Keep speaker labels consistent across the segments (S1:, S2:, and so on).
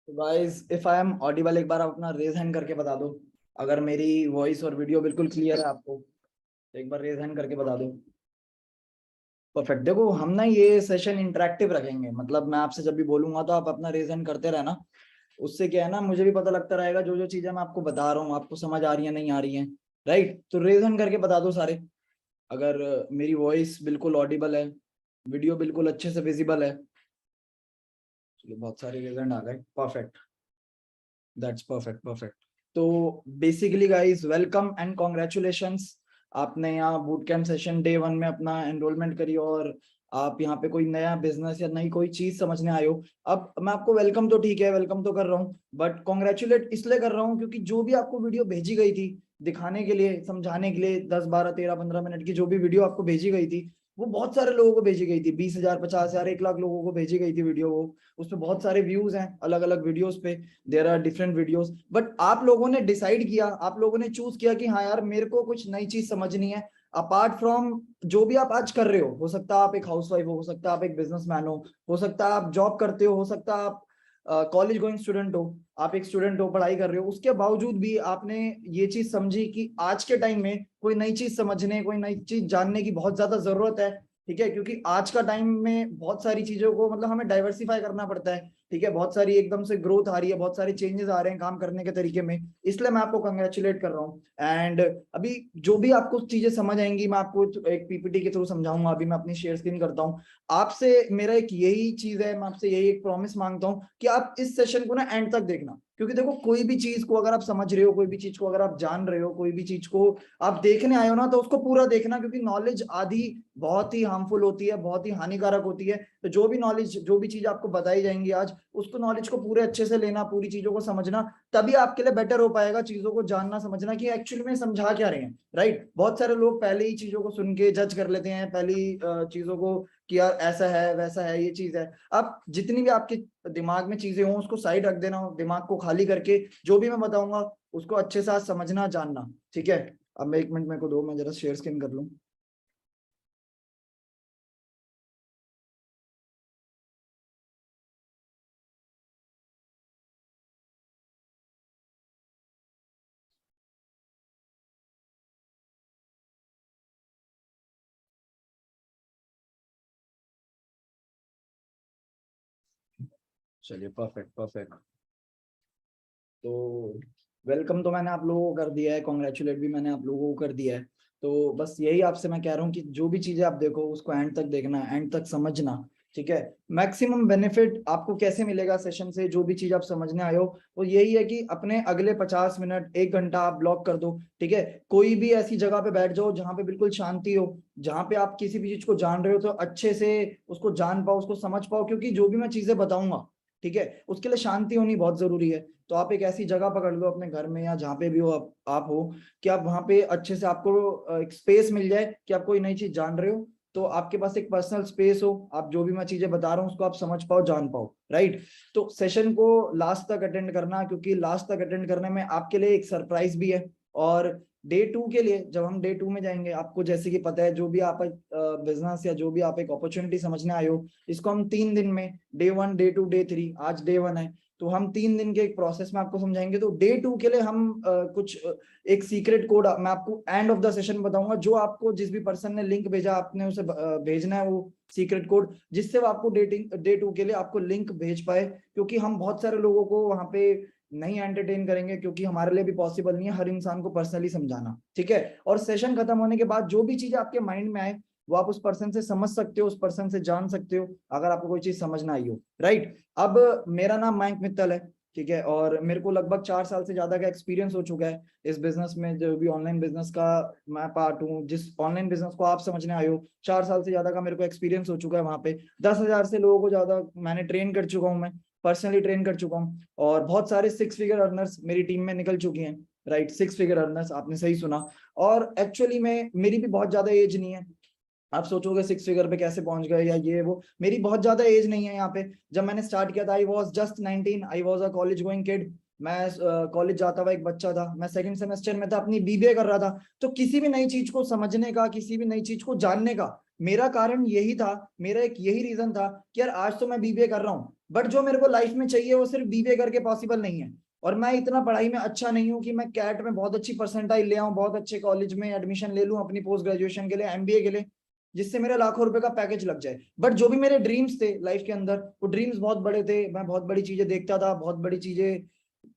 S1: Guys if I am audible, एक बार आप अपना रेज हैंड करके बता दो। अगर मेरी वॉइस और वीडियो बिल्कुल क्लियर है आपको तो एक बार रेज हैंड करके बता दो। परफेक्ट। देखो हम ना ये सेशन इंटरेक्टिव रखेंगे, मतलब मैं आपसे जब भी बोलूंगा तो आप अपना रेज हैंड करते रहना। उससे क्या है ना, मुझे भी पता लगता रहेगा जो जो चीजें मैं आपको बता रहा हूँ आपको समझ आ रही है नहीं आ रही है। राइट, तो रेज हैंड करके बता दो सारे। अगर मेरी वॉइस बिल्कुल ऑडिबल है, वीडियो बिल्कुल अच्छे से विजिबल है। चलिए बहुत सारे रेज हैंड आ गए। Perfect, that's perfect perfect. तो basically guys welcome and congratulations. आपने यहाँ बूट कैंप सेशन डे 1 में अपना एनरोलमेंट करी और आप यहाँ पे कोई नया बिजनेस या नई कोई चीज समझने आए हो। अब मैं आपको वेलकम तो ठीक है, वेलकम तो कर रहा हूँ, बट कॉन्ग्रेचुलेट इसलिए कर रहा हूँ क्योंकि जो भी आपको वीडियो भेजी गई थी दिखाने के लिए, समझाने के लिए, 10 12 13 15 मिनट की जो भी वीडियो आपको भेजी गई थी वो बहुत सारे लोगों को भेजी गई थी। 20,000 50,000 1 लाख लोगों को भेजी गई थी वीडियो। वो उसपे बहुत सारे व्यूज हैं अलग अलग वीडियोस पे। There are different videos, but आप लोगों ने डिसाइड किया, आप लोगों ने चूज किया कि हाँ यार मेरे को कुछ नई चीज समझनी है। अपार्ट फ्रॉम जो भी आप आज कर रहे हो सकता है आप एक हाउसवाइफ हो सकता है आप एक बिजनेसमैन हो सकता है आप जॉब करते हो सकता है आप कॉलेज गोइंग स्टूडेंट हो, आप एक स्टूडेंट हो पढ़ाई कर रहे हो, उसके बावजूद भी आपने ये चीज समझी कि आज के टाइम में कोई नई चीज समझने कोई नई चीज जानने की बहुत ज्यादा जरूरत है। ठीक है, क्योंकि आज का टाइम में बहुत सारी चीजों को मतलब हमें डाइवर्सिफाई करना पड़ता है। ठीक है, बहुत सारी एकदम से ग्रोथ आ रही है, बहुत सारे चेंजेस आ रहे हैं काम करने के तरीके में। इसलिए मैं आपको कंग्रेचुलेट कर रहा हूँ। एंड अभी जो भी आपको चीजें समझ आएंगी मैं आपको एक पीपीटी के थ्रू समझाऊंगा। अभी मैं अपनी शेयर स्क्रीन करता हूँ। आपसे मेरा एक यही चीज है, मैं आपसे यही एक प्रॉमिस मांगता हूँ कि आप इस सेशन को ना एंड तक देखना, क्योंकि देखो कोई भी चीज को अगर आप समझ रहे हो, कोई भी चीज को अगर आप जान रहे हो, कोई भी चीज को आप देखने आए हो ना, तो उसको पूरा देखना, क्योंकि नॉलेज आधी बहुत ही हार्मफुल होती है, बहुत ही हानिकारक होती है। तो जो भी नॉलेज जो भी चीज आपको बताई जाएंगी आज, उसको नॉलेज को पूरे अच्छे से लेना, पूरी चीजों को समझना, तभी आपके लिए बेटर हो पाएगा चीजों को जानना समझना कि एक्चुअली में समझा क्या रहे हैं। राइट, बहुत सारे लोग पहले ही चीजों को सुन के जज कर लेते हैं, पहली चीजों को कि यार ऐसा है वैसा है ये चीज है। आप जितनी भी आपके दिमाग में चीजें हों उसको साइड रख देना, दिमाग को खाली करके जो भी मैं बताऊंगा उसको अच्छे से समझना जानना। ठीक है, अब मैं 1 मिनट मेरे को दो, मैं जरा शेयर स्क्रीन कर लूं। चलिए परफेक्ट परफेक्ट। तो वेलकम तो मैंने आप लोगों को कर दिया है, कॉन्ग्रेचुलेट भी मैंने आप लोगों को कर दिया है। तो बस यही आपसे मैं कह रहा हूँ कि जो भी चीजें आप देखो उसको एंड तक देखना, एंड तक समझना। ठीक है, मैक्सिमम बेनिफिट आपको कैसे मिलेगा सेशन से, जो भी चीज आप समझने आए हो वो यही है कि अपने अगले 50 मिनट 1 घंटा आप ब्लॉक कर दो। ठीक है, कोई भी ऐसी जगह पे बैठ जाओ जहाँ पे बिल्कुल शांति हो, जहाँ पे आप किसी भी चीज को जान रहे हो तो अच्छे से उसको जान पाओ, उसको समझ पाओ, क्योंकि जो भी मैं चीजें बताऊंगा ठीक है उसके लिए शांति होनी बहुत जरूरी है। तो आप एक ऐसी जगह पकड़ लो अपने घर में या जहाँ पे भी हो आप हो, कि आप वहां पे अच्छे से आपको एक स्पेस मिल जाए कि आप कोई नई चीज जान रहे हो, तो आपके पास एक पर्सनल स्पेस हो, आप जो भी मैं चीजें बता रहा हूँ उसको आप समझ पाओ जान पाओ। राइट, तो सेशन को लास्ट तक अटेंड करना, क्योंकि लास्ट तक अटेंड करने में आपके लिए एक सरप्राइज भी है। और डे 2 के लिए जब हम डे 2 में जाएंगे, आपको जैसे कि पता है जो भी आप बिजनेस या जो भी आप एक अपॉर्चुनिटी समझने आए हो, इसको हम 3 दिन में, डे 1 डे 2 डे 3, आज डे 1 है, तो हम 3 दिन के एक प्रोसेस में आपको समझाएंगे। तो डे 2 के लिए हम एक सीक्रेट कोड मैं आपको एंड ऑफ द सेशन बताऊंगा, जो आपको जिस भी पर्सन ने लिंक भेजा आपने उसे भेजना है वो सीक्रेट कोड, जिससे वो आपको डे 2 के लिए आपको लिंक भेज पाए, क्योंकि हम बहुत सारे लोगों को वहां पे नहीं एंटरटेन करेंगे, क्योंकि हमारे लिए भी पॉसिबल नहीं है हर इंसान को पर्सनली समझाना। ठीक है, और सेशन खत्म होने के बाद जो भी चीज आपके माइंड में आए वो आप उस पर्सन से समझ सकते हो, उस पर्सन से जान सकते हो, अगर आपको कोई चीज समझ ना आई हो। राइट, अब मेरा नाम मयंक मित्तल है। ठीक है, और मेरे को लगभग 4 साल से ज्यादा का एक्सपीरियंस हो चुका है इस बिजनेस में, जो भी ऑनलाइन बिजनेस का मैं पार्ट हूँ, जिस ऑनलाइन बिजनेस को आप समझने आए हो, 4 साल से ज्यादा का मेरे को एक्सपीरियंस हो चुका है। वहां पे 10,000 से लोगों को ज्यादा मैंने ट्रेन कर चुका हूँ, मैं पर्सनली ट्रेन कर चुका हूँ, और बहुत सारे 6 फिगर अर्नर्स मेरी टीम में निकल चुकी हैं। राइट, 6 फिगर अर्नर्स, आपने सही सुना। और एक्चुअली में मेरी भी बहुत ज्यादा एज नहीं है। आप सोचोगे 6 फिगर पे कैसे पहुंच गए या ये वो, मेरी बहुत ज्यादा एज नहीं है यहाँ पे। जब मैंने स्टार्ट किया था I was just 19, I was a college going kid. मैं कॉलेज जाता हुआ एक बच्चा था, मैं सेकंड सेमेस्टर में था, अपनी बीबीए कर रहा था। तो किसी भी नई चीज को समझने का, किसी भी नई चीज को जानने का मेरा कारण यही था, मेरा एक यही रीजन था कि यार आज तो मैं बीबीए कर रहा हूँ, बट जो मेरे को लाइफ में चाहिए वो सिर्फ बीबीए करके पॉसिबल नहीं है। और मैं इतना पढ़ाई में अच्छा नहीं हूँ कि मैं कैट में बहुत अच्छी परसेंटाइल ले आऊँ, बहुत अच्छे कॉलेज में एडमिशन ले लूँ अपनी पोस्ट ग्रेजुएशन के लिए, एमबीए के लिए, जिससे मेरे लाखों रुपए का पैकेज लग जाए। बट जो भी मेरे ड्रीम्स थे लाइफ के अंदर, वो ड्रीम्स बहुत बड़े थे। मैं बहुत बड़ी चीजें देखता था, बहुत बड़ी चीजें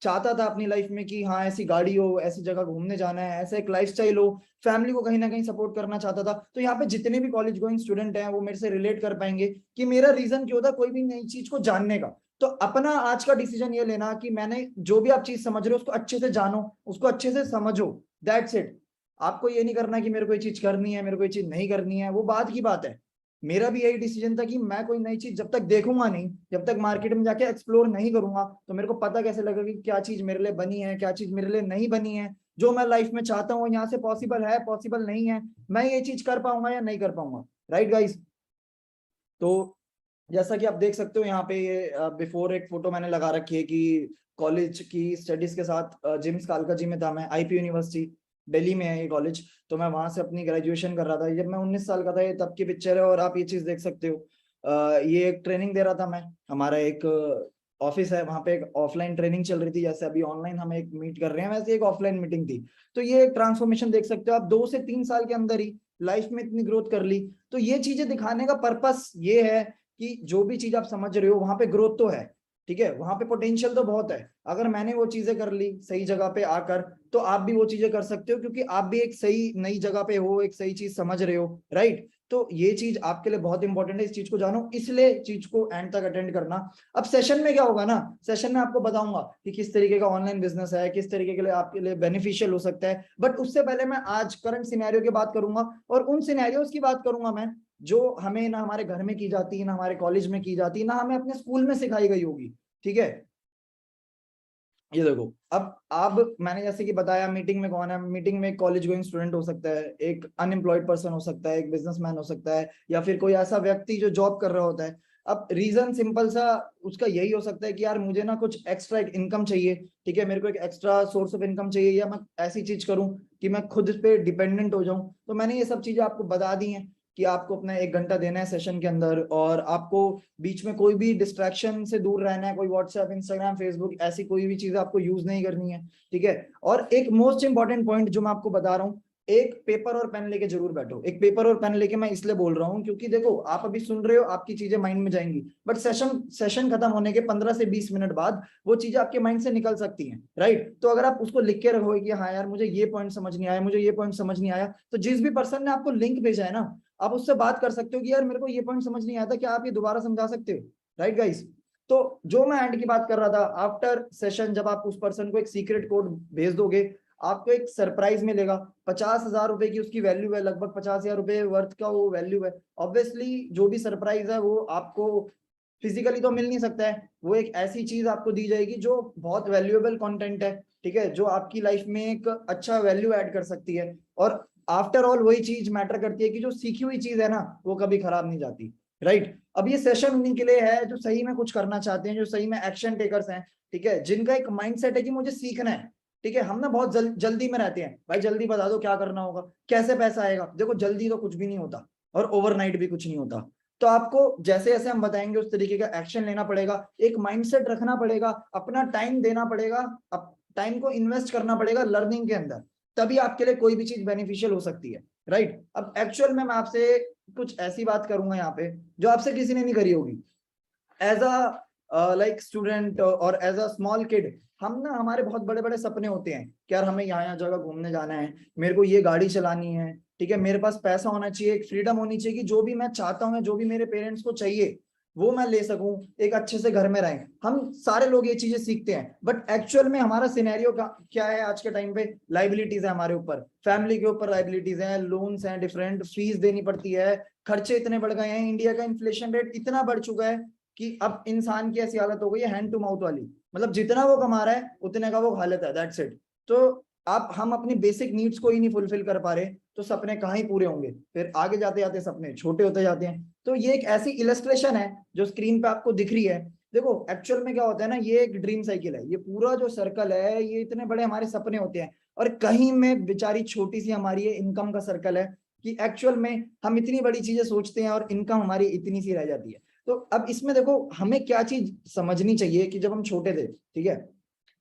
S1: चाहता था अपनी लाइफ में, कि हाँ ऐसी गाड़ी हो, ऐसी जगह घूमने जाना है, ऐसा एक लाइफस्टाइल हो, फैमिली को कहीं ना कहीं सपोर्ट करना चाहता था। तो यहाँ पे जितने भी कॉलेज गोइंग स्टूडेंट हैं वो मेरे से रिलेट कर पाएंगे कि मेरा रीजन क्यों था कोई भी नई चीज को जानने का। तो अपना आज का डिसीजन ये लेना कि मैंने जो भी आप चीज समझ रहे हो उसको अच्छे से जानो, उसको अच्छे से समझो, दैट्स इट। आपको ये नहीं करना कि मेरे को ये चीज करनी है, मेरे को ये चीज नहीं करनी है, वो बात की बात है। मेरा भी यही डिसीजन था कि मैं कोई नई चीज जब तक देखूंगा नहीं, जब तक मार्केट में जाके एक्सप्लोर नहीं करूंगा, तो मेरे को पता कैसे लगेगा कि क्या चीज मेरे लिए बनी है, क्या चीज मेरे लिए नहीं बनी है, जो मैं लाइफ में चाहता हूँ यहाँ से पॉसिबल है, पॉसिबल नहीं है, मैं ये चीज कर पाऊंगा या नहीं कर पाऊंगा। Right guys? तो जैसा कि आप देख सकते हो यहाँ पे ये बिफोर एक फोटो मैंने लगा रखी है कि कॉलेज की स्टडीज के साथ जिम्स कालका जी में था मैं, आईपी यूनिवर्सिटी दिल्ली में है ये कॉलेज। तो मैं वहां से अपनी ग्रेजुएशन कर रहा था जब मैं 19 साल का था, ये तब की पिक्चर है। और आप ये चीज देख सकते हो, ये एक ट्रेनिंग दे रहा था मैं, हमारा एक ऑफिस है वहां पे, एक ऑफलाइन ट्रेनिंग चल रही थी, जैसे अभी ऑनलाइन हम एक मीट कर रहे हैं वैसे एक ऑफलाइन मीटिंग थी। तो ये एक ट्रांसफॉर्मेशन देख सकते हो आप, 2 से 3 साल के अंदर ही लाइफ में इतनी ग्रोथ कर ली। तो ये चीजें दिखाने का पर्पस ये है कि जो भी चीज आप समझ रहे हो वहां पे ग्रोथ तो है, ठीक है, वहां पे पोटेंशियल तो बहुत है। अगर मैंने वो चीजें कर ली सही जगह पे आकर, तो आप भी वो चीजें कर सकते हो, क्योंकि आप भी एक सही नई जगह पे हो, एक सही चीज समझ रहे हो। राइट? तो ये चीज आपके लिए बहुत इंपॉर्टेंट है, इस चीज को जानो, इसलिए चीज को एंड तक अटेंड करना। अब सेशन में क्या होगा ना, सेशन में आपको बताऊंगा कि किस तरीके का ऑनलाइन बिजनेस है, किस तरीके के लिए आपके लिए बेनिफिशियल हो सकता है। बट उससे पहले मैं आज करंट सिनेरियो की बात करूंगा, और उन सिनेरियोज की बात करूंगा मैं जो हमें ना हमारे घर में की जाती है, ना हमारे कॉलेज में की जाती है, ना हमें अपने स्कूल में सिखाई गई होगी। ठीक है? ये देखो, अब मैंने जैसे कि बताया, मीटिंग में कौन है, मीटिंग में एक कॉलेज गोइंग स्टूडेंट हो सकता है, एक अनएम्प्लॉयड पर्सन हो सकता है, एक बिजनेसमैन हो सकता है, या फिर कोई ऐसा व्यक्ति जो जॉब कर रहा होता है। अब रीजन सिंपल सा उसका यही हो सकता है कि यार मुझे ना कुछ एक्स्ट्रा इनकम चाहिए, ठीक है, मेरे को एक एक्स्ट्रा सोर्स ऑफ इनकम चाहिए, या मैं ऐसी चीज करूं कि मैं खुद पे डिपेंडेंट हो जाऊं। तो मैंने ये सब चीजें आपको बता दी हैं कि आपको अपना 1 घंटा देना है सेशन के अंदर, और आपको बीच में कोई भी डिस्ट्रैक्शन से दूर रहना है, कोई व्हाट्सएप, इंस्टाग्राम, फेसबुक, ऐसी कोई भी चीज आपको यूज नहीं करनी है। ठीक है? और एक मोस्ट इंपॉर्टेंट पॉइंट जो मैं आपको बता रहा हूँ, एक पेपर और पेन लेके जरूर बैठो। एक पेपर और पेन लेके मैं इसलिए बोल रहा हूँ क्योंकि देखो, आप अभी सुन रहे हो, आपकी चीजें माइंड में जाएंगी, बट सेशन सेशन खत्म होने के 15 से 20 मिनट बाद वो चीजें आपके माइंड से निकल सकती हैं। राइट? तो अगर आप उसको लिख के रखोगे कि हाँ यार मुझे ये पॉइंट समझ नहीं आया, मुझे ये पॉइंट समझ नहीं आया, तो जिस भी पर्सन ने आपको लिंक भेजा है ना, आप उससे बात कर सकते हो कि यार मेरे को ये पॉइंट समझ नहीं आता, क्या आप ये दोबारा समझा सकते हो? Right guys? तो जो मैं एंड की बात कर रहा था, आफ्टर सेशन जब आप उस पर्सन को एक सीक्रेट कोड भेज दोगे, आपको एक सरप्राइज मिलेगा। 50,000 रुपए की उसकी वैल्यू है, लगभग 50,000 रुपए वर्थ का वो वैल्यू है। ऑब्वियसली जो भी सरप्राइज है वो आपको फिजिकली तो मिल नहीं सकता है, वो एक ऐसी चीज आपको दी जाएगी जो बहुत वैल्यूएबल कंटेंट है, ठीक है, जो आपकी लाइफ में एक अच्छा वैल्यू ऐड कर सकती है। और आफ्टर ऑल वही चीज मैटर करती है कि जो सीखी हुई चीज है ना, वो कभी खराब नहीं जाती। राइट? अब ये सेशन उन्हीं के लिए है जो सही में कुछ करना चाहते हैं, जो सही में एक्शन टेकर्स हैं, ठीक है, जिनका एक माइंडसेट है कि मुझे सीखना है। ठीक है? हम ना बहुत जल्दी में रहते हैं, भाई जल्दी बता दो क्या करना होगा, कैसे पैसा आएगा। देखो, जल्दी तो कुछ भी नहीं होता, और ओवरनाइट भी कुछ नहीं होता। तो आपको जैसे जैसे हम बताएंगे उस तरीके का एक्शन लेना पड़ेगा, एक माइंडसेट रखना पड़ेगा, अपना टाइम देना पड़ेगा, टाइम को इन्वेस्ट करना पड़ेगा लर्निंग के अंदर, तभी आपके लिए कोई भी चीज बेनिफिशियल हो सकती है। राइट? अब एक्चुअल में मैं आपसे कुछ ऐसी बात करूंगा यहाँ पे जो आपसे किसी ने नहीं करी होगी। एज अ लाइक स्टूडेंट और एज अ स्मॉल किड, हम ना, हमारे बहुत बड़े बड़े सपने होते हैं कि यार हमें यहाँ जगह घूमने जाना है, मेरे को ये गाड़ी चलानी है, ठीक है, मेरे पास पैसा होना चाहिए, एक फ्रीडम होनी चाहिए कि जो भी मैं चाहता हूँ, जो भी मेरे पेरेंट्स को चाहिए वो मैं ले सकूं, एक अच्छे से घर में रहें। हम सारे लोग ये चीजें सीखते हैं, बट एक्चुअल में हमारा सिनेरियो क्या है आज के टाइम पे? लाइबिलिटीज है हमारे ऊपर, फैमिली के ऊपर लाइबिलिटीज हैं, लोन्स हैं, डिफरेंट फीस देनी पड़ती है, खर्चे इतने बढ़ गए हैं, इंडिया का इन्फ्लेशन रेट इतना बढ़ चुका है कि अब इंसान की ऐसी हालत हो गई है हैंड टू माउथ वाली, मतलब जितना वो कमा रहा है उतने का वो खा लेता है, दैट्स इट। तो आप हम अपनी बेसिक नीड्स को ही नहीं फुलफिल कर पा रहे, तो सपने कहाँ ही पूरे होंगे? फिर आगे जाते जाते सपने छोटे होते जाते हैं। तो ये एक ऐसी इलस्ट्रेशन है जो स्क्रीन पे आपको दिख रही है। देखो, एक्चुअल में क्या होता है ना, ये एक ड्रीम साइकिल है, ये पूरा जो सर्कल है, ये इतने बड़े हमारे सपने होते हैं, और कहीं में बेचारी छोटी सी हमारी ये इनकम का सर्कल है कि एक्चुअल में हम इतनी बड़ी चीजें सोचते हैं और इनकम हमारी इतनी सी रह जाती है। तो अब इसमें देखो हमें क्या चीज समझनी चाहिए कि जब हम छोटे थे, ठीक है,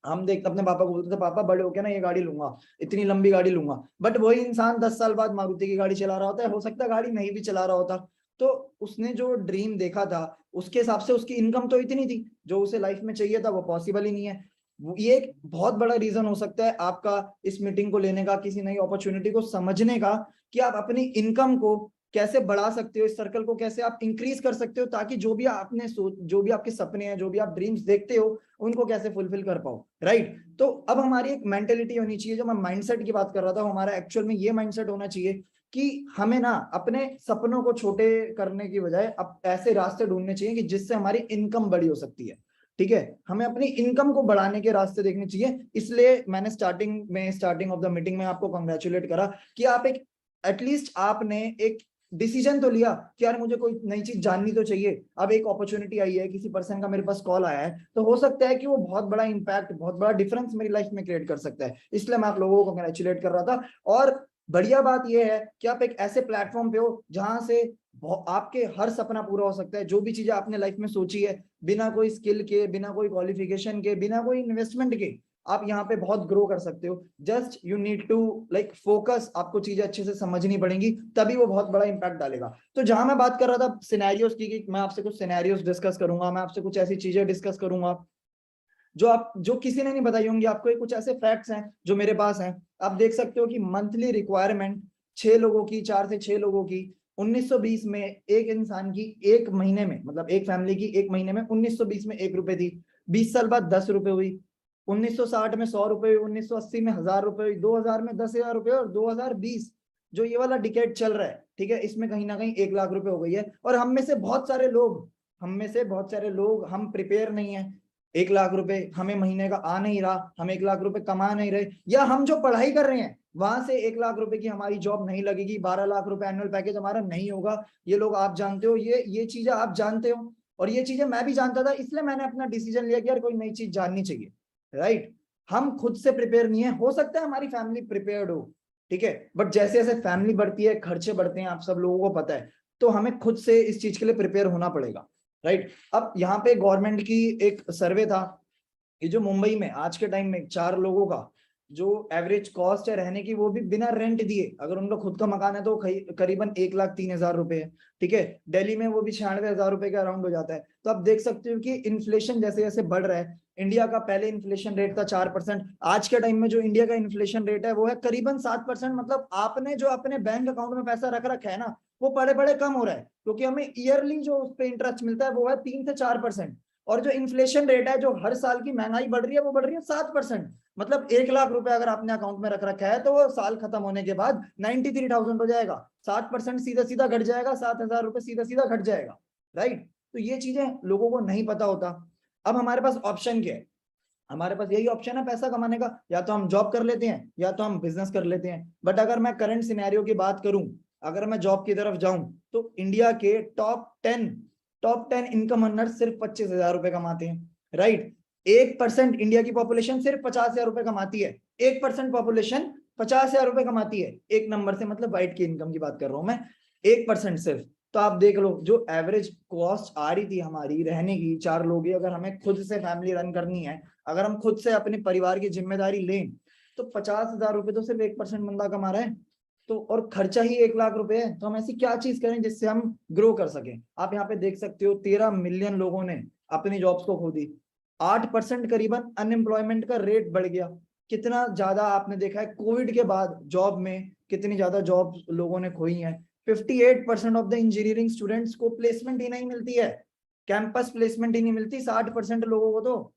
S1: हम देखते अपने पापा को बोलते थे पापा बड़े होके ना ये गाड़ी लूंगा, इतनी लंबी गाड़ी लूंगा, बट वही इंसान 10 साल बाद मारुति की गाड़ी चला रहा होता है, हो सकता है गाड़ी नहीं भी चला रहा होता। तो उसने जो ड्रीम देखा था उसके हिसाब से उसकी इनकम तो इतनी थी, जो उसे लाइफ में चाहिए था वो पॉसिबल ही नहीं है। ये एक बहुत बड़ा रीजन हो सकता है आपका इस मीटिंग को लेने का, किसी नई अपॉर्चुनिटी को समझने का, कि आप अपनी इनकम को कैसे बढ़ा सकते हो, इस सर्कल को कैसे आप इंक्रीज कर सकते हो, ताकि जो भी आपने सोच, जो भी आपके सपने हैं, जो भी आप ड्रीम्स देखते हो, उनको कैसे फुलफिल कर पाओ, राइट। तो अब हमारी एक मेंटेलिटी होनी चाहिए, जो मैं माइंडसेट की बात कर रहा था, हमारा एक्चुअल में ये माइंडसेट होना चाहिए कि हमें ना अपने सपनों को छोटे करने की बजाय अब ऐसे रास्ते ढूंढने चाहिए कि जिससे हमारी इनकम बड़ी हो सकती है, ठीक है, हमें अपनी इनकम को बढ़ाने के रास्ते देखने चाहिए। इसलिए मैंने स्टार्टिंग ऑफ द मीटिंग में आपको कंग्रेचुलेट करा कि आप एक एटलीस्ट आपने एक डिसीजन तो लिया कि यार मुझे कोई नई चीज जाननी तो चाहिए। अब एक अपॉर्चुनिटी आई है, किसी पर्सन का मेरे पास कॉल आया है, तो हो सकता है कि वो बहुत बड़ा इंपैक्ट, बहुत बड़ा डिफरेंस मेरी लाइफ में क्रिएट कर सकता है, इसलिए मैं आप लोगों को कंग्रेचुलेट कर रहा था। और बढ़िया बात यह है कि आप एक ऐसे प्लेटफॉर्म पे हो जहां से आपके हर सपना पूरा हो सकता है। जो भी चीजें आपने लाइफ में सोची है, बिना कोई स्किल के, बिना कोई क्वालिफिकेशन के, बिना कोई इन्वेस्टमेंट के, आप यहाँ पे बहुत ग्रो कर सकते हो। Just you need to like focus, आपको चीजें अच्छे से समझनी पड़ेंगी, तभी वो बहुत बड़ा इंपैक्ट डालेगा। तो जहां मैं बात कर रहा था सिनेरियोस की, कि मैं आपसे कुछ सिनेरियोस डिस्कस करूंगा, मैं आपसे कुछ ऐसी चीजें डिस्कस करूंगा जो किसी ने नहीं बताई होंगी आपको। ये कुछ ऐसे फैक्ट्स हैं जो मेरे पास हैं। आप देख सकते हो कि मंथली रिक्वायरमेंट 6 लोगों की, 4 से 6 लोगों की 1920 में एक इंसान की एक महीने में, मतलब एक फैमिली की एक महीने में 1920 में 1 रुपए थी। 20 साल बाद 10 रुपए हुई, 1960 में 100 रुपए हुई, 1980 में 1000 रुपए हुई, 2000 में 10,000 रुपए, और 2020 जो ये वाला डिकेड चल रहा है, ठीक है, इसमें कहीं ना कहीं 1 लाख रुपए हो गई है। और हम में से बहुत सारे लोग हम प्रिपेयर नहीं है। 1 लाख रुपए हमें महीने का आ नहीं रहा, हम 1 लाख रुपए कमा नहीं रहे, या हम जो पढ़ाई कर रहे हैं वहां से 1 लाख रुपए की हमारी जॉब नहीं लगेगी, 12 लाख रुपए एनुअल पैकेज हमारा नहीं होगा। ये लोग आप जानते हो, ये चीजें आप जानते हो, और ये चीजें मैं भी जानता था। इसलिए मैंने अपना डिसीजन लिया कि यार कोई नई चीज जाननी चाहिए, राइट। हम खुद से प्रिपेयर नहीं है, हो सकता है हमारी फैमिली प्रिपेयर्ड हो, ठीक है, बट जैसे जैसे फैमिली बढ़ती है, खर्चे बढ़ते हैं, आप सब लोगों को पता है, तो हमें खुद से इस चीज के लिए प्रिपेयर होना पड़ेगा, राइट। अब यहाँ पे गवर्नमेंट की एक सर्वे था, ये जो मुंबई में आज के टाइम में 4 लोगों का जो एवरेज कॉस्ट है रहने की, वो भी बिना रेंट दिए, अगर उनका खुद का मकान है तो करीबन 1,03,000 रुपए है, ठीक है। दिल्ली में वो भी 96,000 रुपए के अराउंड हो जाता है। तो आप देख सकते हो कि इन्फ्लेशन जैसे जैसे बढ़ रहा है, इंडिया का पहले इन्फ्लेशन रेट था 4%, आज के टाइम में जो इंडिया का इन्फ्लेशन रेट है वो है करीबन 7%। मतलब आपने जो अपने बैंक अकाउंट में पैसा रख रखा है ना, वो बड़े बड़े कम हो रहा है, क्योंकि हमें ईयरली जो उस पर इंटरेस्ट मिलता है वो है 3 से 4%। और जो इन्फ्लेशन रेट है, जो हर साल की महंगाई बढ़ रही है, वो बढ़ रही है 7%। मतलब 1 लाख रुपए अगर आपने अकाउंट में रख रखा है, तो वो साल खत्म होने के बाद 93,000 हो जाएगा। 7% सीधा सीधा घट जाएगा, 7,000 रुपए सीधा सीधा घट जाएगा, राइट। तो ये चीजें लोगों को नहीं पता होता। अब हमारे पास ऑप्शन क्या है? हमारे पास यही ऑप्शन है पैसा कमाने का, या तो हम जॉब कर लेते हैं या तो हम बिजनेस कर लेते हैं। बट अगर मैं करंट सिनेरियो की बात करूं, अगर मैं जॉब की तरफ जाऊं, तो इंडिया के टॉप टेन इनकम अर्नर सिर्फ 25,000 रुपए कमाते हैं, राइट। 1% इंडिया की पॉपुलेशन सिर्फ 50,000 रुपए कमाती है। 1% पॉपुलेशन 50,000 रुपए कमाती है, एक नंबर से, मतलब वाइट की इनकम की बात कर रहा हूं मैं, 1% सिर्फ। तो आप देख लो, जो एवरेज कॉस्ट आ रही थी हमारी रहने की, 4 लोग ही, अगर हमें खुद से फैमिली रन करनी है, अगर हम खुद से अपने परिवार की जिम्मेदारी लें, तो 50,000 रुपए तो सिर्फ 1% बंदा कमा रहा है। तो और खर्चा ही 1 लाख रुपए है, तो हम ऐसी क्या चीज करें जिससे हम ग्रो कर सकें? आप यहाँ पे देख सकते हो 13 मिलियन लोगों ने अपनी जॉब्स को खो दी। 8% करीबन अनएम्प्लॉयमेंट का रेट बढ़ गया। कितना ज्यादा आपने देखा है कोविड के बाद जॉब में कितनी ज्यादा जॉब लोगों ने खोई है। 58% ऑफ द इंजीनियरिंग स्टूडेंट्स को प्लेसमेंट ही नहीं मिलती है, कैंपस प्लेसमेंट ही नहीं मिलती 60% लोगों को तो,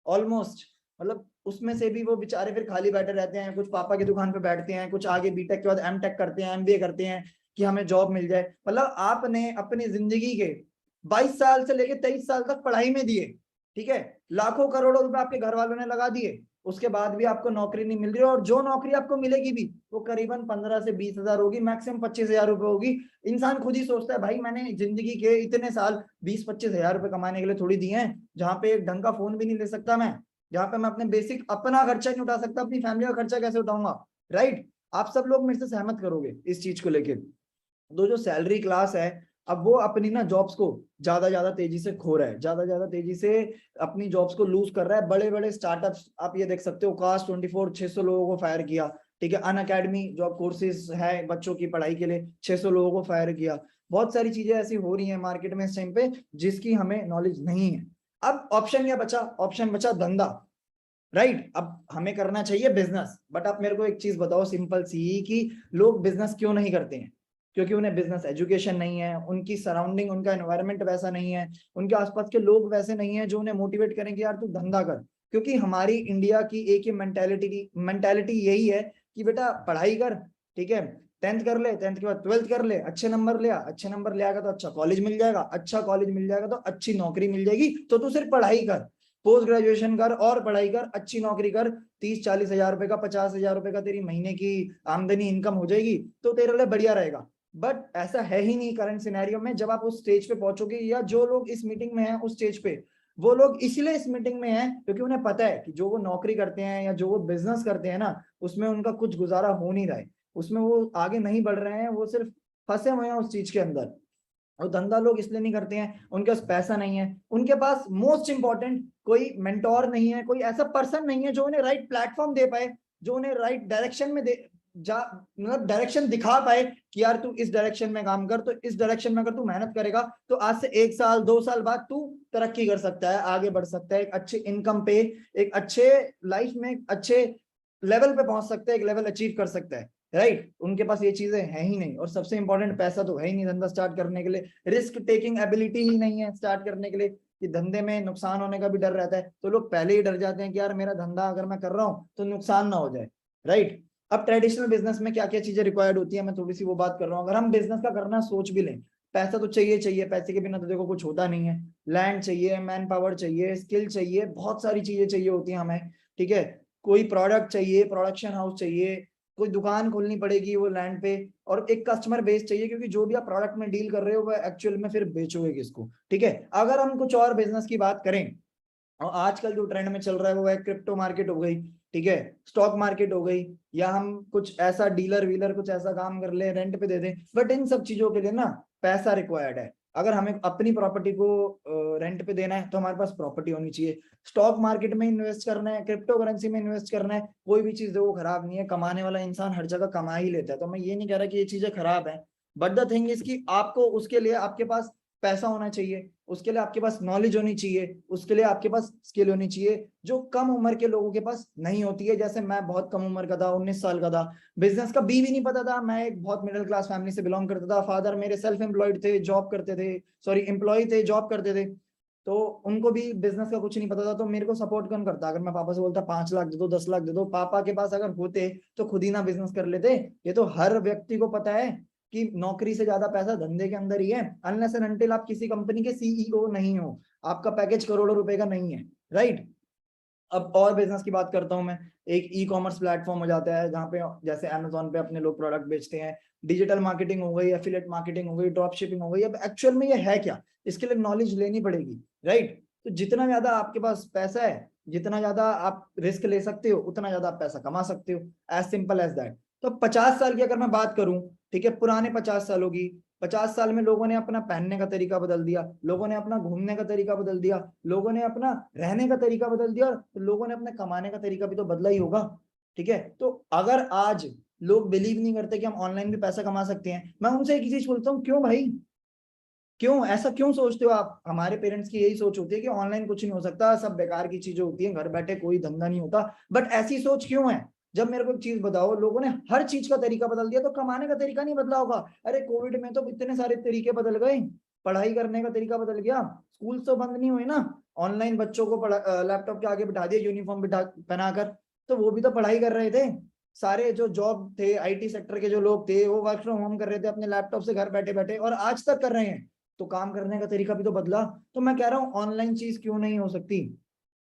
S1: ऑलमोस्ट। मतलब उसमें से भी वो बेचारे फिर खाली बैठे रहते हैं, कुछ पापा की दुकान पे बैठते हैं, कुछ आगे बीटेक के बाद एमटेक करते हैं, एमबीए करते हैं कि हमें जॉब मिल जाए। मतलब आपने अपनी जिंदगी के 22 साल से लेकर 23 साल तक पढ़ाई में दिए, ठीक है, लाखों करोड़ों रुपए आपके घर वालों ने लगा दिए, उसके बाद भी आपको नौकरी नहीं मिल रही, और जो नौकरी आपको मिलेगी भी वो करीबन 15 से 20 हजार होगी, मैक्सिमम 25,000 रुपए होगी। इंसान खुद ही सोचता है भाई मैंने जिंदगी के इतने साल 20-25 हजार रुपए कमाने के लिए थोड़ी दिए हैं, जहां पे एक ढंग का फोन भी नहीं ले सकता मैं, जहां पे मैं अपने बेसिक अपना खर्चा नहीं उठा सकता, अपनी फैमिली का खर्चा कैसे उठाऊंगा, राइट। आप सब लोग मेरे से सहमत करोगे इस चीज को लेके। तो जो सैलरी क्लास है अब वो अपनी ना जॉब्स को ज्यादा तेजी से खो रहा है, ज्यादा तेजी से अपनी जॉब्स को लूज कर रहा है। बड़े बड़े स्टार्टअप्स आप ये देख सकते हो, कास्ट 24 600 लोगों को फायर किया, ठीक है। अन अकेडमी जॉब कोर्सेज है बच्चों की पढ़ाई के लिए, 600 लोगों को फायर किया। बहुत सारी चीजें ऐसी हो रही हैं मार्केट में इस टाइम पे जिसकी हमें नॉलेज नहीं है। अब ऑप्शन क्या बचा? ऑप्शन बचा धंधा, राइट। अब हमें करना चाहिए बिजनेस, बट आप मेरे को एक चीज बताओ सिंपल सी, कि लोग बिजनेस क्यों नहीं करते हैं? क्योंकि उन्हें बिजनेस एजुकेशन नहीं है, उनकी सराउंडिंग, उनका एनवायरनमेंट वैसा नहीं है, उनके आसपास के लोग वैसे नहीं है जो उन्हें मोटिवेट करें कि यार तू धंधा कर। क्योंकि हमारी इंडिया की एक ही मेंटेलिटी यही है कि बेटा पढ़ाई कर, ठीक है, 10th कर ले, 10th के बाद 12th कर ले, अच्छे नंबर ले आ, अच्छे नंबर ले आएगा तो अच्छा कॉलेज मिल जाएगा, अच्छा कॉलेज मिल जाएगा तो अच्छी नौकरी मिल जाएगी, तो तू सिर्फ पढ़ाई कर, पोस्ट ग्रेजुएशन कर और पढ़ाई कर, अच्छी नौकरी कर, 30-40 हजार रुपए का, 50 हजार रुपए का तेरी महीने की आमदनी इनकम हो जाएगी, तो तेरे लिए बढ़िया रहेगा। बट ऐसा है ही नहीं करंट सिनेरियो में। जब आप उस स्टेज पे पहुंचोगे, या जो लोग इस मीटिंग में हैं उस स्टेज पे, वो लोग इसलिए इस मीटिंग में हैं क्योंकि उन्हें पता है कि जो वो नौकरी करते हैं या जो वो बिजनेस करते हैं ना, उसमें उनका कुछ गुजारा हो नहीं रहा है, उसमें वो आगे नहीं बढ़ रहे हैं, वो सिर्फ फंसे हुए हैं उस चीज के अंदर। और धंधा लोग इसलिए नहीं करते हैं, उनके पास पैसा नहीं है, उनके पास मोस्ट इंपॉर्टेंट कोई मेंटोर नहीं है, कोई ऐसा पर्सन नहीं है जो उन्हें राइट प्लेटफॉर्म दे पाए, जो उन्हें राइट डायरेक्शन में दे जा मतलब डायरेक्शन दिखा पाए कि यार तू इस डायरेक्शन में काम कर, तो इस डायरेक्शन में अगर तू मेहनत करेगा तो आज से 1 साल 2 साल बाद तू तरक्की कर सकता है, आगे बढ़ सकता है, एक अच्छे इनकम पे, एक अच्छे लाइफ में अच्छे लेवल पे पहुंच सकता है, एक लेवल अचीव कर सकता है, राइट। उनके पास ये चीजें हैं ही नहीं, और सबसे इंपॉर्टेंट पैसा तो है ही नहीं धंधा स्टार्ट करने के लिए, रिस्क टेकिंग एबिलिटी ही नहीं है स्टार्ट करने के लिए, कि धंधे में नुकसान होने का भी डर रहता है, तो लोग पहले ही डर जाते हैं कि यार मेरा धंधा अगर मैं कर रहा हूँ तो नुकसान ना हो जाए, राइट। अब ट्रेडिशनल बिजनेस में क्या क्या चीजें रिक्वायर्ड होती है, मैं थोड़ी सी वो बात कर रहा हूँ। अगर हम बिजनेस का करना सोच भी लें, पैसा तो चाहिए, पैसे के बिना तो देखो कुछ होता नहीं है। लैंड चाहिए, मैन पावर चाहिए, स्किल चाहिए, बहुत सारी चीजें चाहिए होती हैं हमें, ठीक है। कोई प्रोडक्ट चाहिए, प्रोडक्शन हाउस चाहिए, कोई दुकान खोलनी पड़ेगी वो लैंड पे, और एक कस्टमर बेस चाहिए, क्योंकि जो भी आप प्रोडक्ट में डील कर रहे हो वो एक्चुअल में फिर बेचोगे किसको, ठीक है। अगर हम कुछ और बिजनेस की बात करें, और आजकल जो ट्रेंड में चल रहा है वो है क्रिप्टो मार्केट हो गई, ठीक है, स्टॉक मार्केट हो गई, या हम कुछ ऐसा डीलर वीलर कुछ ऐसा काम कर ले, रेंट पे दे दें। बट इन सब चीजों के लिए ना पैसा रिक्वायर्ड है। अगर हमें अपनी प्रॉपर्टी को रेंट पे देना है तो हमारे पास प्रॉपर्टी होनी चाहिए। स्टॉक मार्केट में इन्वेस्ट करना है, क्रिप्टो करेंसी में इन्वेस्ट करना है, कोई भी चीज देखो खराब नहीं है, कमाने वाला इंसान हर जगह कमा ही लेता है, तो मैं ये नहीं कह रहा कि ये चीजें खराब है। बट द थिंग इज कि आपको उसके लिए आपके पास पैसा होना चाहिए, उसके लिए आपके पास नॉलेज होनी चाहिए, उसके लिए आपके पास स्किल होनी चाहिए, जो कम उम्र के लोगों के पास नहीं होती है। जैसे मैं बहुत कम उम्र का था, 19 साल का था, बिजनेस का बी भी नहीं पता था, मैं एक बहुत मिडिल क्लास फैमिली से बिलोंग करता था, फादर मेरे सेल्फ एम्प्लॉयड थे, जॉब करते थे, सॉरी एम्प्लॉय थे, जॉब करते थे, तो उनको भी बिजनेस का कुछ नहीं पता था। तो मेरे को सपोर्ट कौन करता? अगर मैं पापा से बोलता 5 लाख दे दो, 10 लाख दे दो, पापा के पास अगर होते तो खुद ही ना बिजनेस कर लेते। ये तो हर व्यक्ति को पता है कि नौकरी से ज्यादा पैसा धंधे के अंदर ही है, अनलेस एंड अनटिल आप किसी कंपनी के सीईओ नहीं हो, आपका पैकेज करोड़ों रुपए का नहीं है, राइट। अब और बिजनेस की बात करता हूं मैं, एक ई कॉमर्स प्लेटफॉर्म हो जाता है जहाँ पे जैसे अमेजोन पे अपने लोग प्रोडक्ट बेचते हैं, डिजिटल मार्केटिंग हो गई, एफिलिएट मार्केटिंग हो गई, ड्रॉप शिपिंग हो गई। अब एक्चुअल में ये है क्या, इसके लिए नॉलेज लेनी पड़ेगी, राइट। तो जितना ज्यादा आपके पास पैसा है, जितना ज्यादा आप रिस्क ले सकते हो, उतना ज्यादा आप पैसा कमा सकते हो, एज सिंपल एज दैट। तो 50 साल की अगर मैं बात करूं, ठीक है, पुराने 50 सालों की, 50 साल में लोगों ने अपना पहनने का तरीका बदल दिया, लोगों ने अपना घूमने का तरीका बदल दिया, लोगों ने अपना रहने का तरीका बदल दिया, और लोगों ने अपने कमाने का तरीका भी तो बदला ही होगा, ठीक है। तो अगर आज लोग बिलीव नहीं करते कि हम ऑनलाइन भी पैसा कमा सकते हैं, मैं उनसे एक ही चीज बोलता हूँ, क्यों भाई, क्यों ऐसा क्यों सोचते हो आप? हमारे पेरेंट्स की यही सोच होती है कि ऑनलाइन कुछ नहीं हो सकता, सब बेकार की चीजें होती हैं, घर बैठे कोई धंधा नहीं होता। बट ऐसी सोच क्यों है? जब मेरे को एक चीज बताओ, लोगों ने हर चीज का तरीका बदल दिया, तो कमाने का तरीका नहीं बदला होगा? अरे कोविड में तो इतने सारे तरीके बदल गए, पढ़ाई करने का तरीका बदल गया, स्कूल तो बंद नहीं हुए ना, ऑनलाइन बच्चों को लैपटॉप के आगे बिठा दिया, यूनिफॉर्म बिठा पहनाकर, तो वो भी तो पढ़ाई कर रहे थे। सारे जो जॉब थे, आईटी सेक्टर के जो लोग थे, वो वर्क फ्रॉम होम कर रहे थे अपने लैपटॉप से घर बैठे बैठे, और आज तक कर रहे हैं। तो काम करने का तरीका भी तो बदला। तो मैं कह रहा हूँ ऑनलाइन चीज क्यों नहीं हो सकती?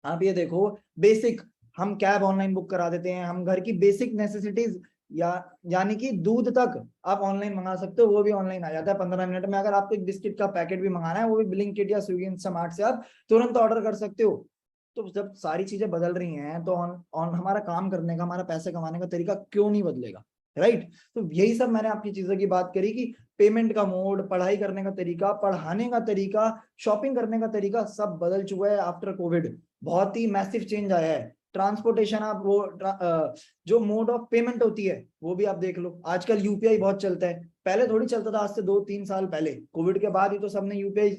S1: आप ये देखो, बेसिक हम कैब ऑनलाइन बुक करा देते हैं, हम घर की बेसिक नेसेसिटीज, या यानी कि दूध तक आप ऑनलाइन मंगा सकते हो, वो भी ऑनलाइन आ जाता है 15 मिनट में। अगर आपको एक बिस्किट का पैकेट भी मंगाना है, वो भी ब्लिंकिट या स्विगी इंस्टामार्ट से आप तुरंत ऑर्डर कर सकते हो। तो जब सारी चीजें बदल रही हैं, तो ऑन हमारा काम करने का, हमारा पैसे कमाने का तरीका क्यों नहीं बदलेगा, राइट। तो यही सब मैंने आपकी चीजों की बात करी कि पेमेंट का मोड, पढ़ाई करने का तरीका, पढ़ाने का तरीका, शॉपिंग करने का तरीका सब बदल चुका है आफ्टर कोविड। बहुत ही मैसिव चेंज आया है। ट्रांसपोर्टेशन, आप वो जो मोड ऑफ पेमेंट होती है वो भी आप देख लो, आजकल यूपीआई बहुत चलता है। पहले थोड़ी चलता था, आज से 2-3 साल पहले, कोविड के बाद ही तो सबने यूपीआई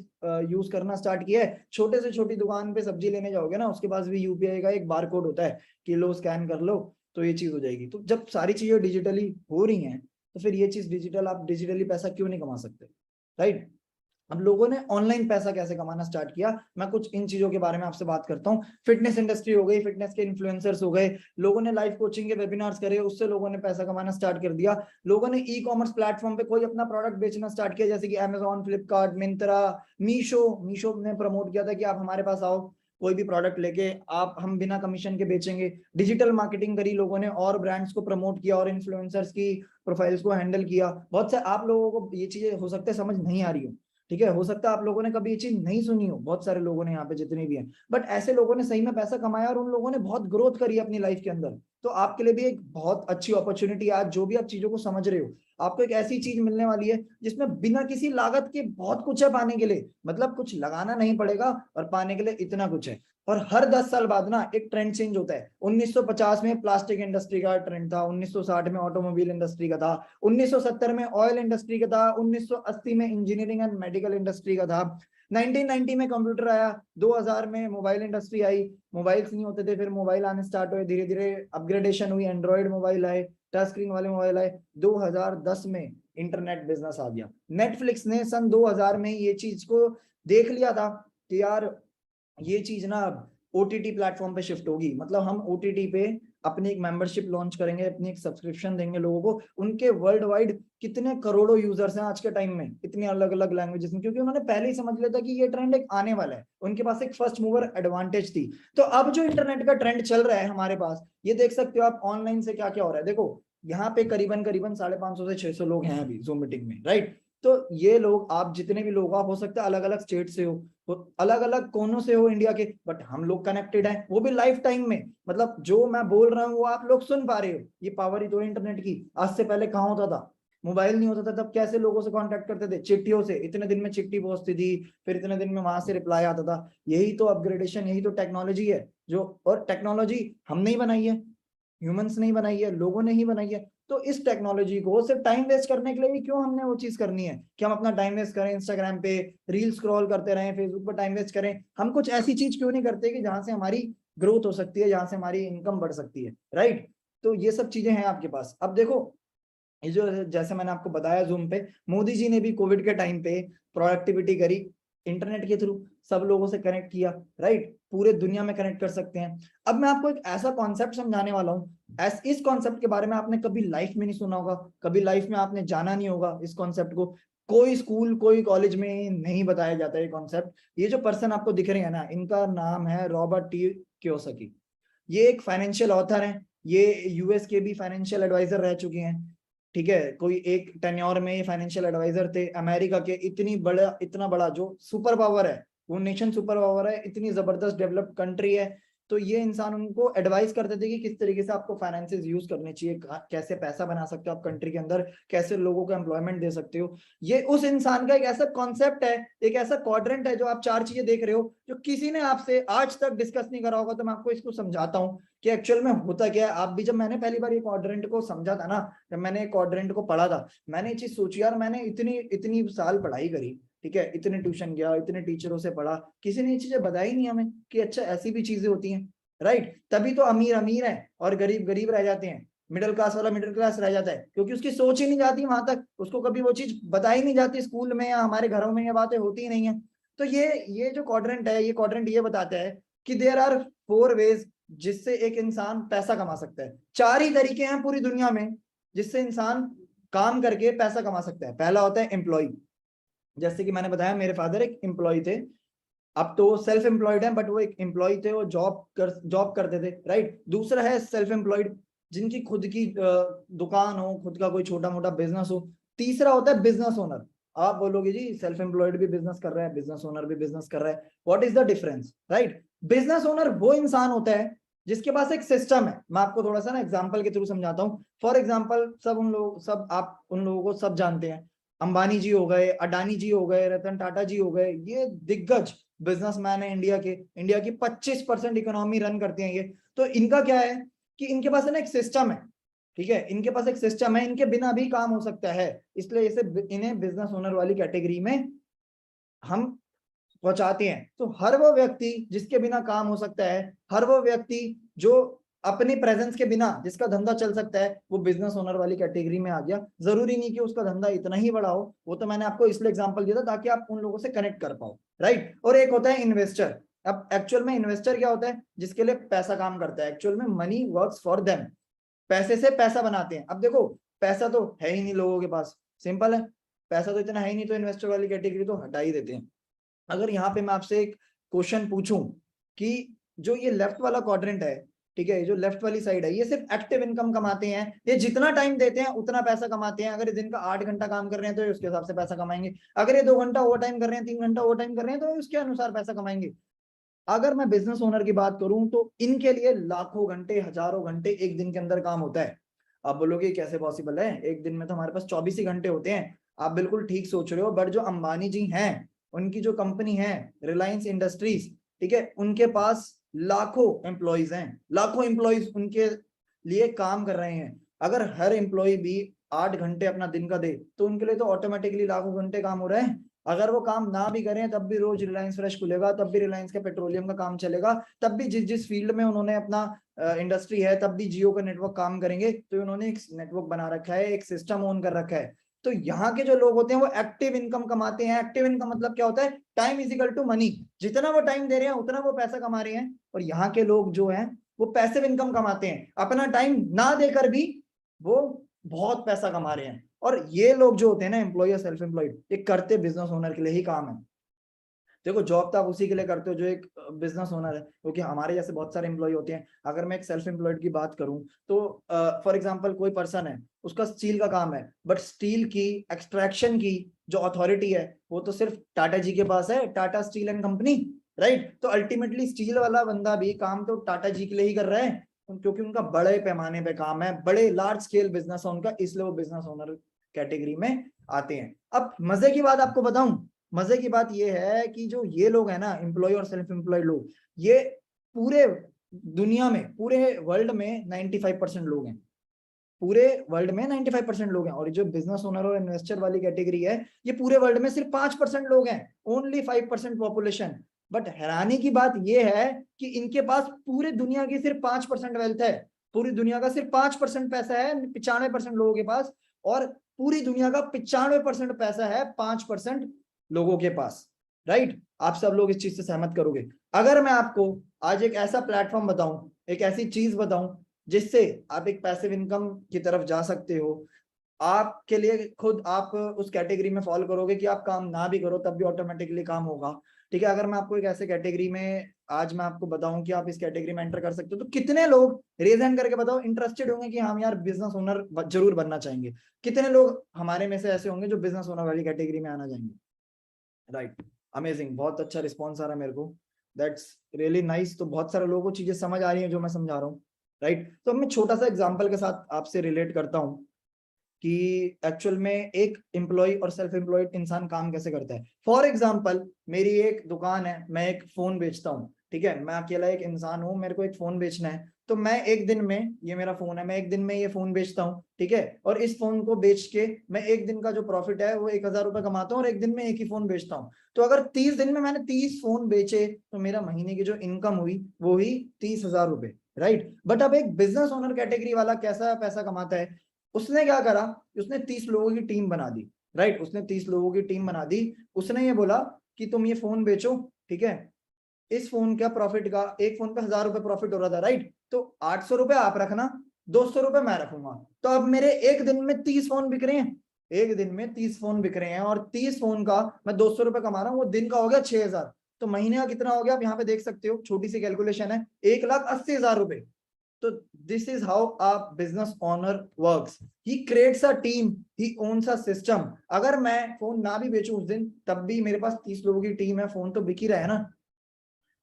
S1: यूज करना स्टार्ट किया है। छोटे से छोटी दुकान पे सब्जी लेने जाओगे ना, उसके पास भी यूपीआई का एक बार कोड होता है कि लो स्कैन कर लो तो ये चीज हो जाएगी। तो जब सारी चीजें डिजिटली हो रही हैं तो फिर ये चीज डिजिटल, आप डिजिटली पैसा क्यों नहीं कमा सकते, राइट। अब लोगों ने ऑनलाइन पैसा कैसे कमाना स्टार्ट किया, मैं कुछ इन चीजों के बारे में आपसे बात करता हूँ। फिटनेस इंडस्ट्री हो गई, फिटनेस के इन्फ्लुएंसर्स हो गए, लोगों ने लाइव कोचिंग के वेबिनार्स करे, उससे लोगों ने पैसा कमाना स्टार्ट कर दिया। लोगों ने ई कॉमर्स प्लेटफॉर्म पे कोई अपना प्रोडक्ट बेचना स्टार्ट किया, जैसे कि अमेजॉन, फ्लिपकार्ट, मिंत्रा, मीशो ने प्रमोट किया था कि आप हमारे पास आओ, कोई भी प्रोडक्ट लेके आप, हम बिना कमीशन के बेचेंगे। डिजिटल मार्केटिंग करी लोगों ने और ब्रांड्स को प्रमोट किया और इन्फ्लुएंसर्स की प्रोफाइल्स को हैंडल किया। बहुत से आप लोगों को ये चीजें हो सकता है समझ नहीं आ रही हो, ठीक है, हो सकता है आप लोगों ने कभी ये चीज नहीं सुनी हो, बहुत सारे लोगों ने यहाँ पे जितने भी हैं, बट ऐसे लोगों ने सही में पैसा कमाया और उन लोगों ने बहुत ग्रोथ करी अपनी लाइफ के अंदर। तो आपके लिए भी एक बहुत अच्छी अपॉर्चुनिटी, आज जो भी आप चीजों को समझ रहे हो, आपको एक ऐसी चीज मिलने वाली है जिसमें बिना किसी लागत के बहुत कुछ है पाने के लिए, मतलब कुछ लगाना नहीं पड़ेगा और पाने के लिए इतना कुछ है। और हर 10 साल बाद ना एक ट्रेंड चेंज होता है। 1950 में प्लास्टिक इंडस्ट्री का ट्रेंड था, 1960 में ऑटोमोबाइल इंडस्ट्री का था, 1970 में ऑयल इंडस्ट्री का था, 1980 में इंजीनियरिंग एंड मेडिकल इंडस्ट्री का था, 1990 में कंप्यूटर आया, 2000 में मोबाइल इंडस्ट्री आई, मोबाइल्स नहीं होते थे, फिर मोबाइल आने स्टार्ट हुए, धीरे धीरे अपग्रेडेशन हुई, एंड्रॉइड मोबाइल आए, टच स्क्रीन वाले मोबाइल आए, 2010 में इंटरनेट बिजनेस आ गया। नेटफ्लिक्स ने सन 2000 में ये चीज को देख लिया था कि यार ये चीज ना ओटीटी प्लेटफॉर्म पे शिफ्ट होगी, मतलब हम ओटीटी पे अपनी एक मेंबरशिप लॉन्च करेंगे, अपनी एक सब्सक्रिप्शन देंगे लोगों को। उनके वर्ल्ड वाइड कितने करोड़ों यूजर्स हैं आज के टाइम में, इतनी अलग अलग लैंग्वेजेस में, क्योंकि उन्होंने पहले ही समझ लिया था कि ये ट्रेंड एक आने वाला है, उनके पास एक फर्स्ट मूवर एडवांटेज थी। तो अब जो इंटरनेट का ट्रेंड चल रहा है हमारे पास, ये देख सकते हो आप ऑनलाइन से क्या क्या हो रहा है। देखो यहाँ पे करीबन करीबन 550 से 600 लोग हैं अभी जूम मीटिंग में, राइट। तो ये लोग, आप जितने भी लोग, आप हो सकता है अलग अलग स्टेट से हो, अलग अलग कोनों से हो इंडिया के, बट हम लोग कनेक्टेड हैं, वो भी लाइफ टाइम में। मतलब जो मैं बोल रहा हूँ वो आप लोग सुन पा रहे हो, ये पावर ही तो इंटरनेट की। आज से पहले कहाँ होता था, मोबाइल नहीं होता था, तब कैसे लोगों से कांटेक्ट करते थे, चिट्ठियों से, इतने दिन में चिट्ठी पहुंचती थी, फिर इतने दिन में वहां से रिप्लाई आता था। यही तो अपग्रेडेशन, यही तो टेक्नोलॉजी है जो, और टेक्नोलॉजी हमने ही बनाई है, ह्यूमंस नहीं बनाई है, लोगों ने ही बनाई है। तो इस टेक्नोलॉजी को सिर्फ टाइम वेस्ट करने के लिए भी क्यों हमने वो चीज करनी है कि हम अपना टाइम वेस्ट करें, इंस्टाग्राम पे रील स्क्रॉल करते रहें, फेसबुक पर टाइम वेस्ट करें। हम कुछ ऐसी चीज क्यों नहीं करते कि जहां से हमारी ग्रोथ हो सकती है, जहां से हमारी इनकम बढ़ सकती है, राइट। तो ये सब चीजें हैं आपके पास। अब देखो, ये जो, जैसे मैंने आपको बताया, जूम पे मोदी जी ने भी कोविड के टाइम पे प्रोडक्टिविटी करी, इंटरनेट के थ्रू सब लोगों से कनेक्ट किया, राइट, पूरे दुनिया में कनेक्ट कर सकते हैं। अब मैं आपको एक ऐसा कॉन्सेप्ट समझाने वाला हूँ, इस कॉन्सेप्ट के बारे में आपने कभी लाइफ में नहीं सुना होगा, कभी लाइफ में आपने जाना नहीं होगा इस कॉन्सेप्ट को, कोई स्कूल कोई कॉलेज में नहीं बताया जाता है ये कॉन्सेप्ट। ये जो पर्सन आपको दिख रहे हैं ना, इनका नाम है रॉबर्ट टी कियोसाकी। ये एक फाइनेंशियल ऑथर हैं, ये यूएस के भी फाइनेंशियल एडवाइजर रह चुके हैं, ठीक है, कोई एक टेन्योर में फाइनेंशियल एडवाइजर थे अमेरिका के। इतना बड़ा जो सुपर पावर है, वो नेशन सुपर पावर है, इतनी जबरदस्त डेवलप्ड कंट्री है, तो ये इंसान उनको एडवाइस करते थे कि किस तरीके से आपको फाइनेंसेस यूज करने चाहिए, कैसे पैसा बना सकते हो आप कंट्री के अंदर, कैसे लोगों को एम्प्लॉयमेंट दे सकते हो। ये उस इंसान का एक ऐसा कॉन्सेप्ट है, एक ऐसा क्वाड्रेंट है, जो आप 4 चीजें देख रहे हो, जो किसी ने आपसे आज तक डिस्कस नहीं करा होगा। तो मैं आपको इसको समझाता हूँ कि एक्चुअल में होता क्या है। आप भी, जब मैंने पहली बार ये क्वाड्रेंट को समझा था ना, जब मैंने क्वाड्रेंट को पढ़ा था, मैंने ये चीज सोची, यार मैंने इतनी इतनी साल पढ़ाई करी, ठीक है, इतने ट्यूशन गया, इतने टीचरों से पढ़ा, किसी ने ये चीजें बताई नहीं हमें कि अच्छा ऐसी भी चीजें होती हैं, राइट। तभी तो अमीर अमीर है और गरीब गरीब रह जाते हैं, मिडिल क्लास वाला मिडिल क्लास रह जाता है, क्योंकि उसकी सोच ही नहीं जाती वहां तक, उसको कभी वो चीज बताई नहीं जाती स्कूल में, या हमारे घरों में ये बातें होती ही नहीं है। तो ये जो क्वाड्रेंट है, ये क्वाड्रेंट ये बताता है कि देयर आर 4 वेज जिससे एक इंसान पैसा कमा सकता है। 4 ही तरीके हैं पूरी दुनिया में जिससे इंसान काम करके पैसा कमा सकता है। पहला होता है एम्प्लॉय, जैसे कि मैंने बताया मेरे फादर एक एम्प्लॉय थे, अब तो सेल्फ एम्प्लॉयड है, बट वो एक एम्प्लॉय थे, वो जॉब करते थे, राइट। दूसरा है सेल्फ एम्प्लॉयड, जिनकी खुद की दुकान हो, खुद का कोई छोटा मोटा बिजनेस हो। तीसरा होता है बिजनेस ओनर। आप बोलोगे जी सेल्फ एम्प्लॉयड भी बिजनेस कर रहा है, बिजनेस ओनर भी बिजनेस कर रहा है, what is the difference, right. Business owner वो इंसान होता है जिसके पास एक सिस्टम है। मैं आपको थोड़ा सा ना एग्जांपल के थ्रू समझाता हूँ। फॉर एग्जांपल, सब आप उन लोगों को सब जानते हैं, अंबानी जी हो गए, अडानी जी हो गए, रतन टाटा जी हो गए, ये दिग्गज बिजनेसमैन है इंडिया के। इंडिया की 25% इकोनॉमी रन करते हैं ये। तो इनका क्या है कि इनके पास है ना एक सिस्टम है, ठीक है, इनके पास एक सिस्टम है, इनके बिना भी काम हो सकता है, इसलिए इसे इन्हें बिजनेस ओनर वाली कैटेगरी में हम पहुंचाते हैं। तो हर वो व्यक्ति जिसके बिना काम हो सकता है, हर वो व्यक्ति जो अपनी प्रेजेंस के बिना जिसका धंधा चल सकता है, वो बिजनेस ओनर वाली कैटेगरी में आ गया। जरूरी नहीं कि उसका धंधा इतना ही बड़ा हो, वो तो मैंने आपको इसलिए एग्जांपल दिया था ताकि आप उन लोगों से कनेक्ट कर पाओ, राइट। और एक होता है इन्वेस्टर। अब एक्चुअल में इन्वेस्टर क्या होता है? जिसके लिए पैसा काम करता है, एक्चुअल में मनी वर्क्स फॉर देम, पैसे से पैसा बनाते हैं। अब देखो, पैसा तो है ही नहीं लोगों के पास, सिंपल है, पैसा तो इतना है ही नहीं, तो इन्वेस्टर वाली कैटेगरी तो हटा ही देते हैं। अगर यहाँ पे मैं आपसे एक क्वेश्चन पूछूं कि जो ये लेफ्ट वाला क्वाड्रेंट है, ठीक है, ये जो लेफ्ट वाली साइड है, ये सिर्फ एक्टिव इनकम कमाते हैं, ये जितना टाइम देते हैं उतना पैसा कमाते हैं। अगर ये दिन का 8 घंटा काम कर रहे हैं तो उसके हिसाब से पैसा कमाएंगे, अगर ये 2 घंटा ओवर टाइम कर रहे हैं, 3 घंटा ओवर टाइम कर रहे हैं, तो उसके अनुसार पैसा कमाएंगे। अगर मैं बिजनेस ओनर की बात करूं तो इनके लिए लाखों घंटे, हजारों घंटे एक दिन के अंदर काम होता है। आप बोलोगे कैसे पॉसिबल है, एक दिन में तो हमारे पास 24 ही घंटे होते हैं। आप बिल्कुल ठीक सोच रहे हो, बट जो अंबानी जी हैं, उनकी जो कंपनी है रिलायंस इंडस्ट्रीज, ठीक है, उनके पास लाखों एम्प्लॉयज हैं, लाखों एम्प्लॉयज उनके लिए काम कर रहे हैं। अगर हर एम्प्लॉय भी 8 घंटे अपना दिन का दे तो उनके लिए तो ऑटोमेटिकली लाखों घंटे काम हो रहे हैं। अगर वो काम ना भी करें तब भी रोज रिलायंस फ्रेश खुलेगा, तब भी रिलायंस के पेट्रोलियम का काम चलेगा, तब भी जिस जिस फील्ड में उन्होंने अपना इंडस्ट्री है, तब भी जियो का नेटवर्क काम करेंगे। तो उन्होंने एक नेटवर्क बना रखा है, एक सिस्टम ऑन कर रखा है। तो यहाँ के जो लोग होते हैं वो एक्टिव इनकम कमाते हैं। एक्टिव इनकम मतलब क्या होता है? Time is equal to money, जितना वो टाइम दे रहे हैं उतना वो पैसा कमा रहे हैं। और यहाँ के लोग जो हैं वो पैसिव इनकम कमाते हैं, अपना टाइम ना देकर भी वो बहुत पैसा कमा रहे हैं। और ये लोग जो होते हैं ना, एम्प्लॉय या सेल्फ एम्प्लॉयड, ये करते बिजनेस ओनर के लिए ही काम है। देखो, जॉब तो आप उसी के लिए करते हो जो एक बिजनेस ओनर है, क्योंकि हमारे जैसे बहुत सारे एम्प्लॉय होते हैं। अगर मैं एक सेल्फ एम्प्लॉयड की बात करूं तो फॉर एग्जांपल कोई पर्सन है, उसका स्टील का काम है, बट स्टील की एक्सट्रैक्शन की जो अथॉरिटी है वो तो सिर्फ टाटा जी के पास है, Tata steel and company, right. तो अल्टीमेटली स्टील वाला बंदा भी काम तो टाटा जी के लिए ही कर रहा है, क्योंकि उनका बड़े पैमाने पे काम है, बड़े लार्ज स्केल बिजनेस है उनका, इसलिए वो बिजनेस ओनर कैटेगरी में आते हैं। अब मजे की बात आपको बताऊं, मजे की बात ये है कि जो ये लोग है ना, एम्प्लॉय और सेल्फ एम्प्लॉयड लोग, ये पूरे दुनिया में, पूरे वर्ल्ड में 95% लोग हैं, पूरे वर्ल्ड में 95% लोग हैं। और जो बिजनेस ओनर और इन्वेस्टर वाली कैटेगरी है, ये पूरे वर्ल्ड में सिर्फ 5% लोग हैं, ओनली 5% पॉपुलेशन। बट हैरानी की बात यह है कि इनके पास पूरी दुनिया की सिर्फ 5% वेल्थ है, पूरी दुनिया का सिर्फ 5% पैसा है 95% लोगों के पास, और पूरी दुनिया का 95% पैसा है 5% लोगों के पास, राइट। आप सब लोग इस चीज से सहमत करोगे। अगर मैं आपको आज एक ऐसा प्लेटफॉर्म बताऊं, एक ऐसी चीज बताऊं जिससे आप एक पैसिव इनकम की तरफ जा सकते हो, आपके लिए खुद आप उस कैटेगरी में फॉलो करोगे कि आप काम ना भी करो तब भी ऑटोमेटिकली काम होगा, ठीक है। अगर मैं आपको एक ऐसे कैटेगरी में आज मैं आपको बताऊं कि आप इस कैटेगरी में एंटर कर सकते हो, तो कितने लोग रेज हैंड करके बताओ इंटरेस्टेड होंगे कि हम यार बिजनेस ओनर जरूर बनना चाहेंगे? कितने लोग हमारे में से ऐसे होंगे जो बिजनेस ओनर वाली कैटेगरी में आना चाहेंगे? राइट, अमेजिंग, बहुत अच्छा रिस्पॉन्स आ रहा है मेरे को, दैट्स रियली नाइस। तो बहुत सारे लोगों को चीजें समझ आ रही हैं जो मैं समझा रहा हूँ, राइट। तो मैं छोटा सा एग्जांपल के साथ आपसे रिलेट करता हूँ कि एक्चुअल में एक एम्प्लॉय और सेल्फ एम्प्लॉयड इंसान काम कैसे करता है। फॉर एग्जांपल, मेरी एक दुकान है, मैं एक फोन बेचता हूँ, ठीक है, मैं अकेला एक इंसान हूँ, मेरे को एक फोन बेचना है। तो मैं एक दिन में, ये मेरा फोन है, मैं एक दिन में ये फोन बेचता हूँ, ठीक है, और इस फोन को बेच के मैं एक दिन का जो प्रॉफिट है वो 1000 रुपए कमाता हूँ, और एक दिन में एक ही फोन बेचता हूँ। तो अगर 30 दिन में मैंने 30 फोन बेचे तो मेरा महीने की जो इनकम हुई वो ही 30,000 रुपए, राइट। बट अब एक बिजनेस ओनर कैटेगरी वाला कैसा पैसा कमाता है? उसने क्या करा, उसने 30 लोगों की टीम बना दी, राइट, उसने 30 लोगों की टीम बना दी। उसने ये बोला कि तुम ये फोन बेचो, ठीक है, इस फोन का प्रॉफिट का, एक फोन पे 1000 रुपए प्रॉफिट हो रहा था, राइट, तो 800 रुपए आप रखना, 200 रुपए मैं रखूंगा। तो अब मेरे एक दिन में 30 फोन बिक रहे हैं, एक दिन में 30 फोन बिक रहे हैं, और 30 फोन का मैं 200 रुपए कमा रहा हूँ, वो दिन का हो गया 6000। तो महीने का कितना हो गया आप यहाँ पे देख सकते हो, छोटी सी कैलकुलेशन है, 1,80,000 रुपए। तो this is how a business owner works, he creates a team, he owns a system. अगर मैं फोन ना भी बेचूं उस दिन, तब भी मेरे पास 30 लोगों की टीम है, फोन तो बिक ही रहा है ना,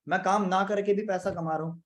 S1: मैं काम ना करके भी पैसा कमा रहा हूँ।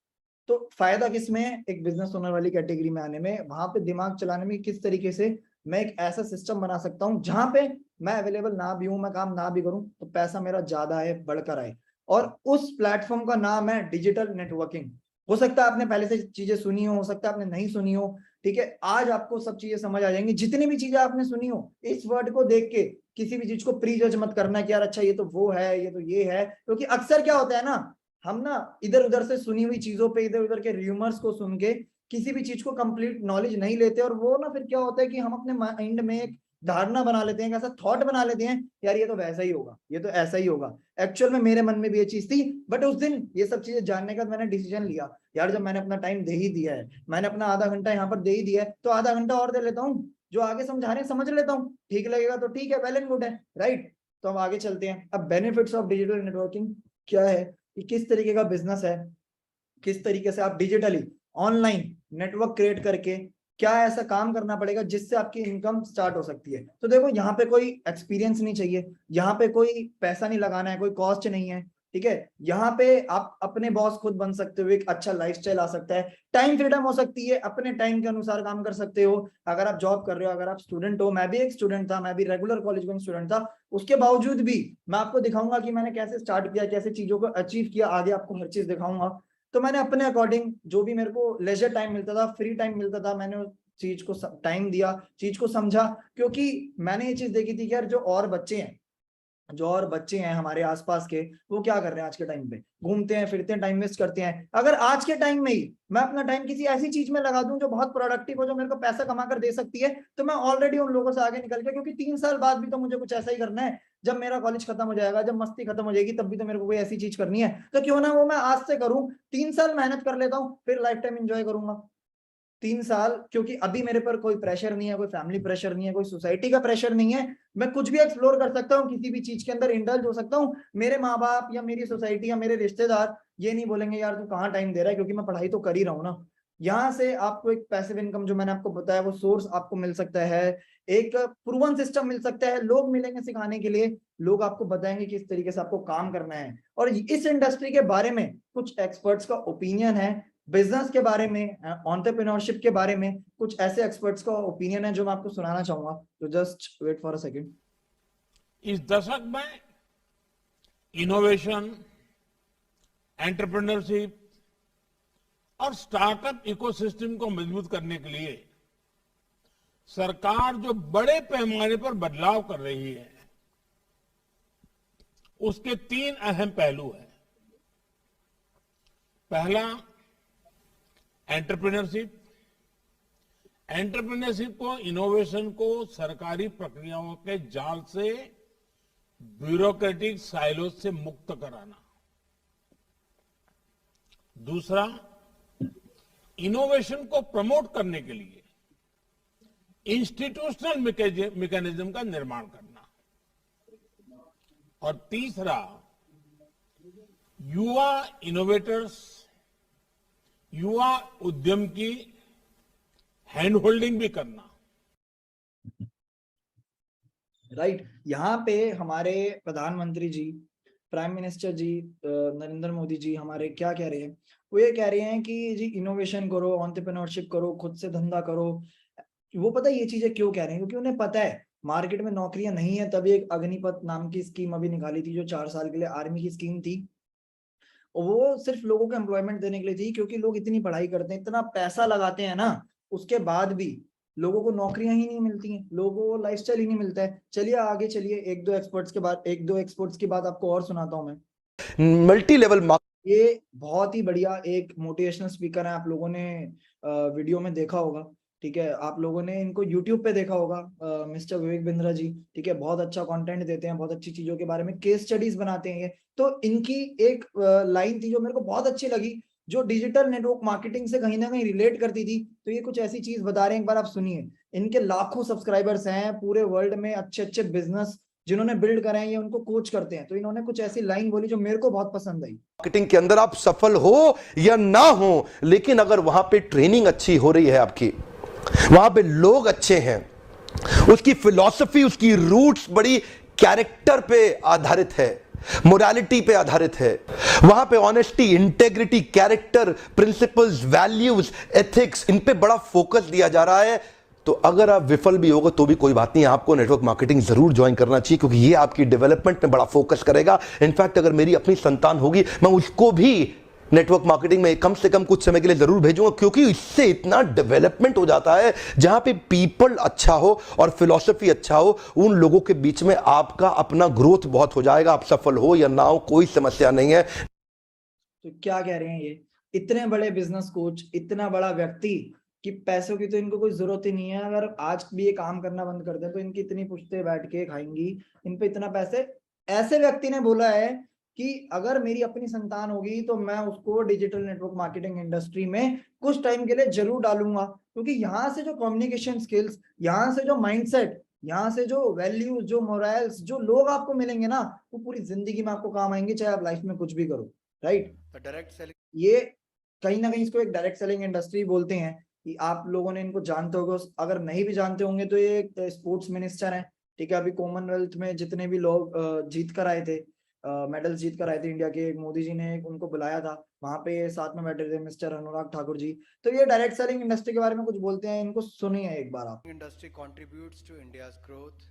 S1: तो फायदा किसमें है? एक बिजनेस ओनर वाली कैटेगरी में आने में, वहां पे दिमाग चलाने में किस तरीके से मैं एक ऐसा सिस्टम बना सकता हूँ जहां पे मैं अवेलेबल ना भी हूं, मैं काम ना भी करूं, तो पैसा मेरा ज्यादा है, बढ़कर आए। और उस प्लेटफॉर्म का नाम है डिजिटल नेटवर्किंग। हो सकता है आपने पहले से चीजें सुनी हो सकता है आपने नहीं सुनी हो, ठीक है। आज आपको सब चीजें समझ आ जाएंगी, जितनी भी चीजें आपने सुनी हो। इस वर्ड को देख के किसी भी चीज को प्री जज मत करना कि यार अच्छा ये तो वो है, ये तो ये है, क्योंकि अक्सर क्या होता है ना, हम ना इधर उधर से सुनी हुई चीजों पे, इधर उधर के र्यूमर्स को सुन के किसी भी चीज को कंप्लीट नॉलेज नहीं लेते, और वो ना फिर क्या होता है कि हम अपने माइंड में एक धारणा बना लेते हैं, ऐसा थॉट बना लेते हैं, यार ये तो वैसा ही होगा, ये तो ऐसा ही होगा। एक्चुअल में मेरे मन में भी ये चीज थी, बट उस दिन ये सब चीजें जानने का मैंने डिसीजन लिया, यार जब मैंने अपना टाइम दे ही दिया है, मैंने अपना आधा घंटा यहाँ पर दे ही दिया है, तो आधा घंटा और दे लेता हूँ, जो आगे समझा रहे हैं समझ लेता हूँ, ठीक लगेगा तो ठीक है, वेल एंड गुड है, राइट। तो हम आगे चलते हैं। अब बेनिफिट्स ऑफ डिजिटल नेटवर्किंग क्या है, कि किस तरीके का बिजनेस है, किस तरीके से आप डिजिटली ऑनलाइन नेटवर्क क्रिएट करके क्या ऐसा काम करना पड़ेगा जिससे आपकी इनकम स्टार्ट हो सकती है। तो देखो यहाँ पे कोई एक्सपीरियंस नहीं चाहिए, यहाँ पे कोई पैसा नहीं लगाना है, कोई कॉस्ट नहीं है, ठीक है। यहाँ पे आप अपने बॉस खुद बन सकते हो, एक अच्छा लाइफस्टाइल आ सकता है, टाइम फ्रीडम हो सकती है, अपने टाइम के अनुसार काम कर सकते हो। अगर आप जॉब कर रहे हो, अगर आप स्टूडेंट हो, मैं भी एक स्टूडेंट था, मैं भी रेगुलर कॉलेज गोइंग स्टूडेंट था, उसके बावजूद भी मैं आपको दिखाऊंगा कि मैंने कैसे स्टार्ट किया, कैसे चीजों को अचीव किया, आगे आपको हर चीज दिखाऊंगा। तो मैंने अपने अकॉर्डिंग जो भी मेरे को लेजर टाइम मिलता था, फ्री टाइम मिलता था, मैंने उस चीज को टाइम दिया, चीज को समझा, क्योंकि मैंने ये चीज देखी थी कि यार जो और बच्चे हैं हमारे आसपास के, वो क्या कर रहे हैं आज के टाइम पे, घूमते हैं फिरते हैं, टाइम वेस्ट करते हैं। अगर आज के टाइम में ही मैं अपना टाइम किसी ऐसी चीज में लगा दूं जो बहुत प्रोडक्टिव हो, जो मेरे को पैसा कमा कर दे सकती है, तो मैं ऑलरेडी उन लोगों से आगे निकल गया, क्योंकि 3 साल बाद भी तो मुझे कुछ ऐसा ही करना है। जब मेरा कॉलेज खत्म हो जाएगा, जब मस्ती खत्म हो जाएगी, तब भी तो मेरे को कोई ऐसी चीज करनी है, तो क्यों ना वो मैं आज से करूं, 3 साल मेहनत कर लेता हूँ, फिर लाइफ टाइम एंजॉय करूंगा। 3 साल, क्योंकि अभी मेरे पर कोई प्रेशर नहीं है, कोई फैमिली प्रेशर नहीं है, कोई सोसाइटी का प्रेशर नहीं है, मैं कुछ भी एक्सप्लोर कर सकता हूँ, किसी भी चीज के अंदर इंडल्ज हो सकता हूँ। मेरे माँ बाप या मेरी सोसाइटी या मेरे रिश्तेदार ये नहीं बोलेंगे यार तू कहाँ टाइम दे रहा है, क्योंकि मैं पढ़ाई तो कर ही रहा हूँ ना। यहाँ से आपको एक पैसिव इनकम, जो मैंने आपको बताया, वो सोर्स आपको मिल सकता है, एक प्रूवन सिस्टम मिल सकता है, लोग मिलेंगे सिखाने के लिए, लोग आपको बताएंगे किस तरीके से आपको काम करना है। और इस इंडस्ट्री के बारे में कुछ एक्सपर्ट्स का ओपिनियन है, बिजनेस के बारे में, एंटरप्रेन्योरशिप के बारे में कुछ ऐसे एक्सपर्ट्स का ओपिनियन है जो मैं आपको सुनाना चाहूंगा। तो just wait for a second.
S2: इस दशक में इनोवेशन, एंटरप्रेन्योरशिप और स्टार्टअप इकोसिस्टम को मजबूत करने के लिए सरकार जो बड़े पैमाने पर बदलाव कर रही है, उसके 3 अहम पहलू हैं। पहला, एंटरप्रेन्योरशिप। एंटरप्रेन्योरशिप को, इनोवेशन को सरकारी प्रक्रियाओं के जाल से, ब्यूरोक्रेटिक साइलोज से मुक्त कराना। दूसरा, इनोवेशन को प्रमोट करने के लिए इंस्टीट्यूशनल मैकेनिज्म का निर्माण करना। और तीसरा, युवा इनोवेटर्स, युवा उद्यम की हैंड होल्डिंग भी करना।
S1: राइट। यहाँ पे हमारे प्रधानमंत्री जी, प्राइम मिनिस्टर जी नरेंद्र मोदी जी हमारे क्या कह रहे हैं, वो ये कह रहे हैं कि जी इनोवेशन करो, एंटरप्रेन्योरशिप करो, खुद से धंधा करो। वो पता है ये चीजें क्यों कह रहे हैं, क्योंकि उन्हें पता है मार्केट में नौकरियां नहीं है, तभी एक अग्निपथ नाम की स्कीम अभी निकाली थी, जो 4 साल के लिए आर्मी की स्कीम थी। और वो सिर्फ लोगों को एम्प्लॉयमेंट देने के लिए थी, क्योंकि लोग इतनी पढ़ाई करते हैं, इतना पैसा लगाते हैं ना, उसके बाद भी लोगों को नौकरियां ही नहीं मिलती हैं, लोगों को लाइफस्टाइल ही नहीं मिलता है। चलिए आगे चलिए, एक दो एक्सपर्ट्स की बात आपको और सुनाता हूं मैं।
S3: मल्टी लेवल
S1: ये बहुत ही बढ़िया एक मोटिवेशनल स्पीकर है, आप लोगों ने वीडियो में देखा होगा, ठीक है, आप लोगों ने इनको यूट्यूब पे देखा होगा, मिस्टर विवेक बिंद्रा जी, ठीक है, बहुत अच्छा कंटेंट देते हैं, बहुत अच्छी चीजों के बारे में केस स्टडीज बनाते हैं ये। तो इनकी एक लाइन थी जो मेरे को बहुत अच्छी लगी, जो डिजिटल नेटवर्क मार्केटिंग से कहीं ना कहीं रिलेट करती थी। तो ये कुछ ऐसी चीज बता रहे हैं, एक बार आप सुनिए। इनके लाखों सब्सक्राइबर्स हैं पूरे वर्ल्ड में, अच्छे अच्छे बिजनेस जिन्होंने बिल्ड करे हैं, ये उनको कोच करते हैं। तो इन्होंने कुछ ऐसी लाइन बोली जो मेरे को बहुत पसंद आई।
S3: मार्केटिंग के अंदर आप सफल हो या ना हो, लेकिन अगर वहां पे ट्रेनिंग अच्छी हो रही है आपकी, वहां पे लोग अच्छे हैं, उसकी फिलॉसफी, उसकी रूट्स बड़ी कैरेक्टर पे आधारित है, मोरालिटी पे आधारित है, वहां पे honesty, integrity, character, principles, values, ethics, इन पे बड़ा फोकस दिया जा रहा है, तो अगर आप विफल भी होगा तो भी कोई बात नहीं, आपको नेटवर्क मार्केटिंग जरूर ज्वाइन करना चाहिए, क्योंकि ये आपकी डेवलपमेंट में बड़ा फोकस करेगा। इनफैक्ट अगर मेरी अपनी संतान होगी, मैं उसको भी नेटवर्क मार्केटिंग में कम से कम कुछ समय के लिए जरूर भेजूंगा, क्योंकि इससे इतना डेवलपमेंट हो जाता है। जहां पे पीपल अच्छा हो और फिलॉसफी अच्छा हो, उन लोगों के बीच में आपका अपना ग्रोथ बहुत हो जाएगा। आप सफल हो या ना हो, कोई समस्या नहीं है।
S1: तो क्या कह रहे हैं ये इतने बड़े बिजनेस कोच, इतना बड़ा व्यक्ति कि पैसों की तो इनको कोई जरूरत ही नहीं है। अगर आज भी ये काम करना बंद कर दे तो इनकी इतनी पुश्ते बैठ के खाएंगी, इन पे इतना पैसे। ऐसे व्यक्ति ने बोला है कि अगर मेरी अपनी संतान होगी तो मैं उसको डिजिटल नेटवर्क मार्केटिंग इंडस्ट्री में कुछ टाइम के लिए जरूर डालूंगा, क्योंकि यहाँ से जो कम्युनिकेशन स्किल्स, यहाँ से जो माइंडसेट, यहाँ से जो वैल्यूज, जो मोरल्स, जो लोग आपको मिलेंगे ना, वो पूरी जिंदगी में आपको काम आएंगे, चाहे आप लाइफ में कुछ भी करो। राइट,
S4: डायरेक्ट सेलिंग,
S1: ये कहीं ना कहीं इसको एक डायरेक्ट सेलिंग इंडस्ट्री बोलते हैं। कि आप लोगों ने इनको जानते होंगे, अगर नहीं भी जानते होंगे तो ये स्पोर्ट्स मिनिस्टर हैं, ठीक है। अभी कॉमनवेल्थ में जितने भी लोग जीत कर आए थे, मेडल जीत कर आए थे इंडिया के, मोदी जी ने उनको बुलाया था, वहां पे साथ में बैठे थे मिस्टर अनुराग ठाकुर जी। तो ये डायरेक्ट सेलिंग इंडस्ट्री के बारे में कुछ बोलते हैं, इनको सुनिए एक बार आप।
S4: industry contributes to India's growth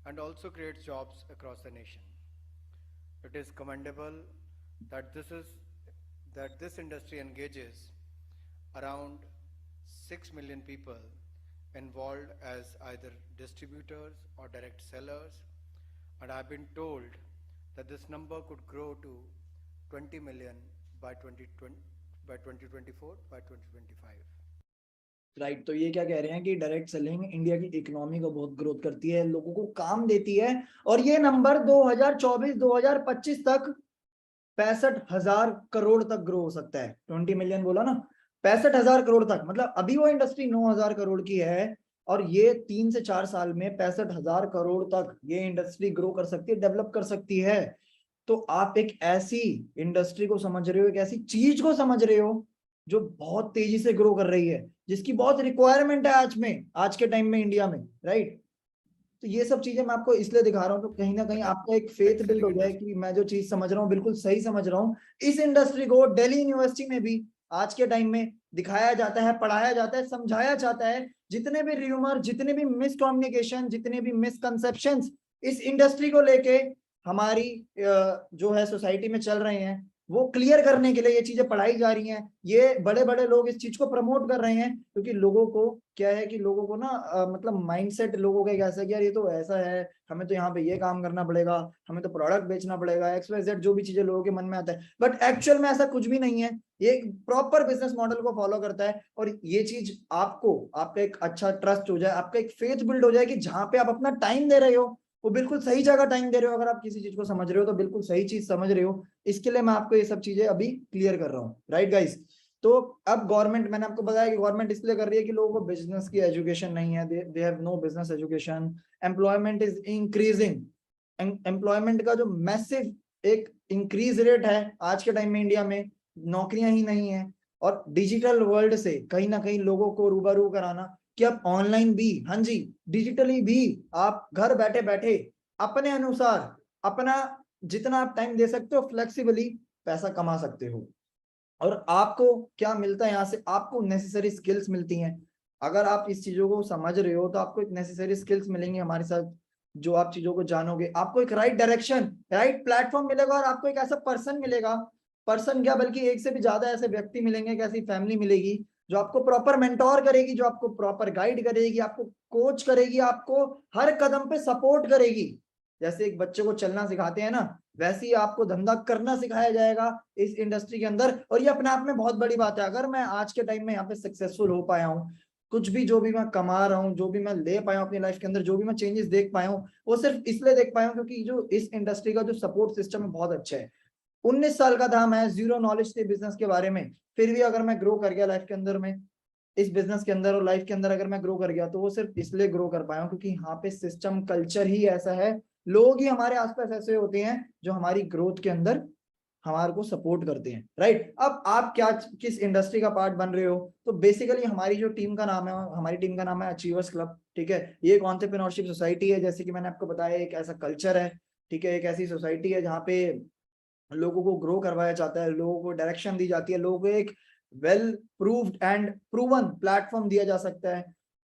S4: and also creates jobs across the nation. It is commendable that this industry engages around 6 million people involved as either distributors or direct sellers, and I've been told that this number could grow to 20 million by 2024, by 2025.
S1: Right, तो ये क्या कह रहे हैं कि direct selling India की economy को बहुत ग्रोथ करती है, लोगों को काम देती है, और ये नंबर 2024-2025 तक 65,000 करोड़ तक ग्रो हो सकता है। 20 मिलियन बोला ना, 65,000 करोड़ तक, मतलब अभी वो इंडस्ट्री 9,000 करोड़ की है, और ये 3 से 4 साल में 65,000 करोड़ तक ये इंडस्ट्री ग्रो कर सकती है, डेवलप कर सकती है। तो आप एक ऐसी इंडस्ट्री को समझ रहे हो, एक ऐसी चीज को समझ रहे हो जो बहुत तेजी से ग्रो कर रही है, जिसकी बहुत रिक्वायरमेंट है आज के टाइम में इंडिया में। राइट, तो ये सब चीजें मैं आपको इसलिए दिखा रहा हूँ तो कहीं ना कहीं आपका एक फेथ बिल्ड हो जाए कि मैं जो चीज समझ रहा हूँ बिल्कुल सही समझ रहा हूँ। इस इंडस्ट्री को दिल्ली यूनिवर्सिटी में भी आज के टाइम में दिखाया जाता है, पढ़ाया जाता है, समझाया जाता है। जितने भी र्यूमर, जितने भी मिसकम्युनिकेशन, जितने भी मिसकंसेप्शंस इस इंडस्ट्री को लेके हमारी जो है सोसाइटी में चल रहे हैं, वो क्लियर करने के लिए ये चीजें पढ़ाई जा रही हैं। ये बड़े बड़े लोग इस चीज को प्रमोट कर रहे हैं, क्योंकि लोगों को क्या है कि लोगों को ना मतलब माइंडसेट लोगों का कैसा है कि यार ये तो ऐसा है, हमें तो यहाँ पे ये काम करना पड़ेगा, हमें तो प्रोडक्ट बेचना पड़ेगा, XYZ जो भी चीजें लोगों के मन में आता है। बट एक्चुअल में ऐसा कुछ भी नहीं है, ये एक प्रॉपर बिजनेस मॉडल को फॉलो करता है। और ये चीज आपको, आपका एक अच्छा ट्रस्ट हो जाए, आपका एक फेथ बिल्ड हो जाए कि जहां पे आप अपना टाइम दे रहे हो वो बिल्कुल सही जगह टाइम दे रहे हो। अगर आप किसी चीज को समझ रहे हो तो बिल्कुल सही चीज समझ रहे हो। इसके लिए मैं आपको ये सब चीजें अभी क्लियर कर रहा हूँ। राइट गाइस, तो अब गवर्नमेंट, मैंने आपको बताया कि गवर्नमेंट इसलिए कर रही है कि लोगों को बिजनेस की एजुकेशन नहीं है, they have no business education. Employment is increasing, employment का जो मैसिव एक इंक्रीज रेट है आज के टाइम में इंडिया में, नौकरियां ही नहीं है। और डिजिटल वर्ल्ड से कहीं ना कहीं लोगों को रूबरू कराना कि आप ऑनलाइन भी, हाँ जी, डिजिटली भी आप घर बैठे बैठे अपने अनुसार अपना जितना आप टाइम दे सकते हो फ्लेक्सिबली पैसा कमा सकते हो। और आपको क्या मिलता है यहाँ से, आपको नेसेसरी स्किल्स मिलती हैं। अगर आप इस चीजों को समझ रहे हो तो आपको एक नेसेसरी स्किल्स मिलेंगे हमारे साथ, जो आप चीजों को जानोगे, आपको एक राइट डायरेक्शन, राइट प्लेटफॉर्म मिलेगा, और आपको एक ऐसा पर्सन मिलेगा, पर्सन क्या बल्कि एक से भी ज्यादा ऐसे व्यक्ति मिलेंगे, एक ऐसी फैमिली मिलेगी जो आपको प्रॉपर मेंटोर करेगी, जो आपको प्रॉपर गाइड करेगी, आपको कोच करेगी, आपको हर कदम पे सपोर्ट करेगी। जैसे एक बच्चे को चलना सिखाते हैं ना, वैसे ही आपको धंधा करना सिखाया जाएगा इस इंडस्ट्री के अंदर। और ये अपने आप में बहुत बड़ी बात है। अगर मैं आज के टाइम में यहाँ पे सक्सेसफुल हो पाया हूँ, कुछ भी जो भी मैं कमा रहा हूँ, जो भी मैं ले पाया हूँ अपनी लाइफ के अंदर, जो भी मैं चेंजेस देख पाया हूँ, वो सिर्फ इसलिए देख पाया हूँ क्योंकि जो इस इंडस्ट्री का जो सपोर्ट सिस्टम है बहुत अच्छा है। 19 साल का था मैं, जीरो नॉलेज थी बिजनेस के बारे में, फिर भी अगर मैं ग्रो कर गया लाइफ के अंदर में, इस बिजनेस के अंदर और लाइफ के अंदर अगर मैं ग्रो कर गया, तो वो सिर्फ इसलिए ग्रो कर पाया हूँ क्योंकि यहाँ पे सिस्टम कल्चर ही ऐसा है, लोग ही हमारे आसपास ऐसे होते हैं जो हमारी ग्रोथ के अंदर हमारे को सपोर्ट करते हैं। राइट, अब आप क्या किस इंडस्ट्री का पार्ट बन रहे हो, तो बेसिकली हमारी जो टीम का नाम है, हमारी टीम का नाम है अचीवर्स क्लब। ठीक है, ये एक एंटरप्रेन्योरशिप सोसाइटी है, जैसे कि मैंने आपको बताया, एक ऐसा कल्चर है। ठीक है, एक ऐसी सोसाइटी है जहाँ पे लोगों को ग्रो करवाया जाता है, लोगों को डायरेक्शन दी जाती है, लोगों को एक well proved and proven platform दिया जा सकता है।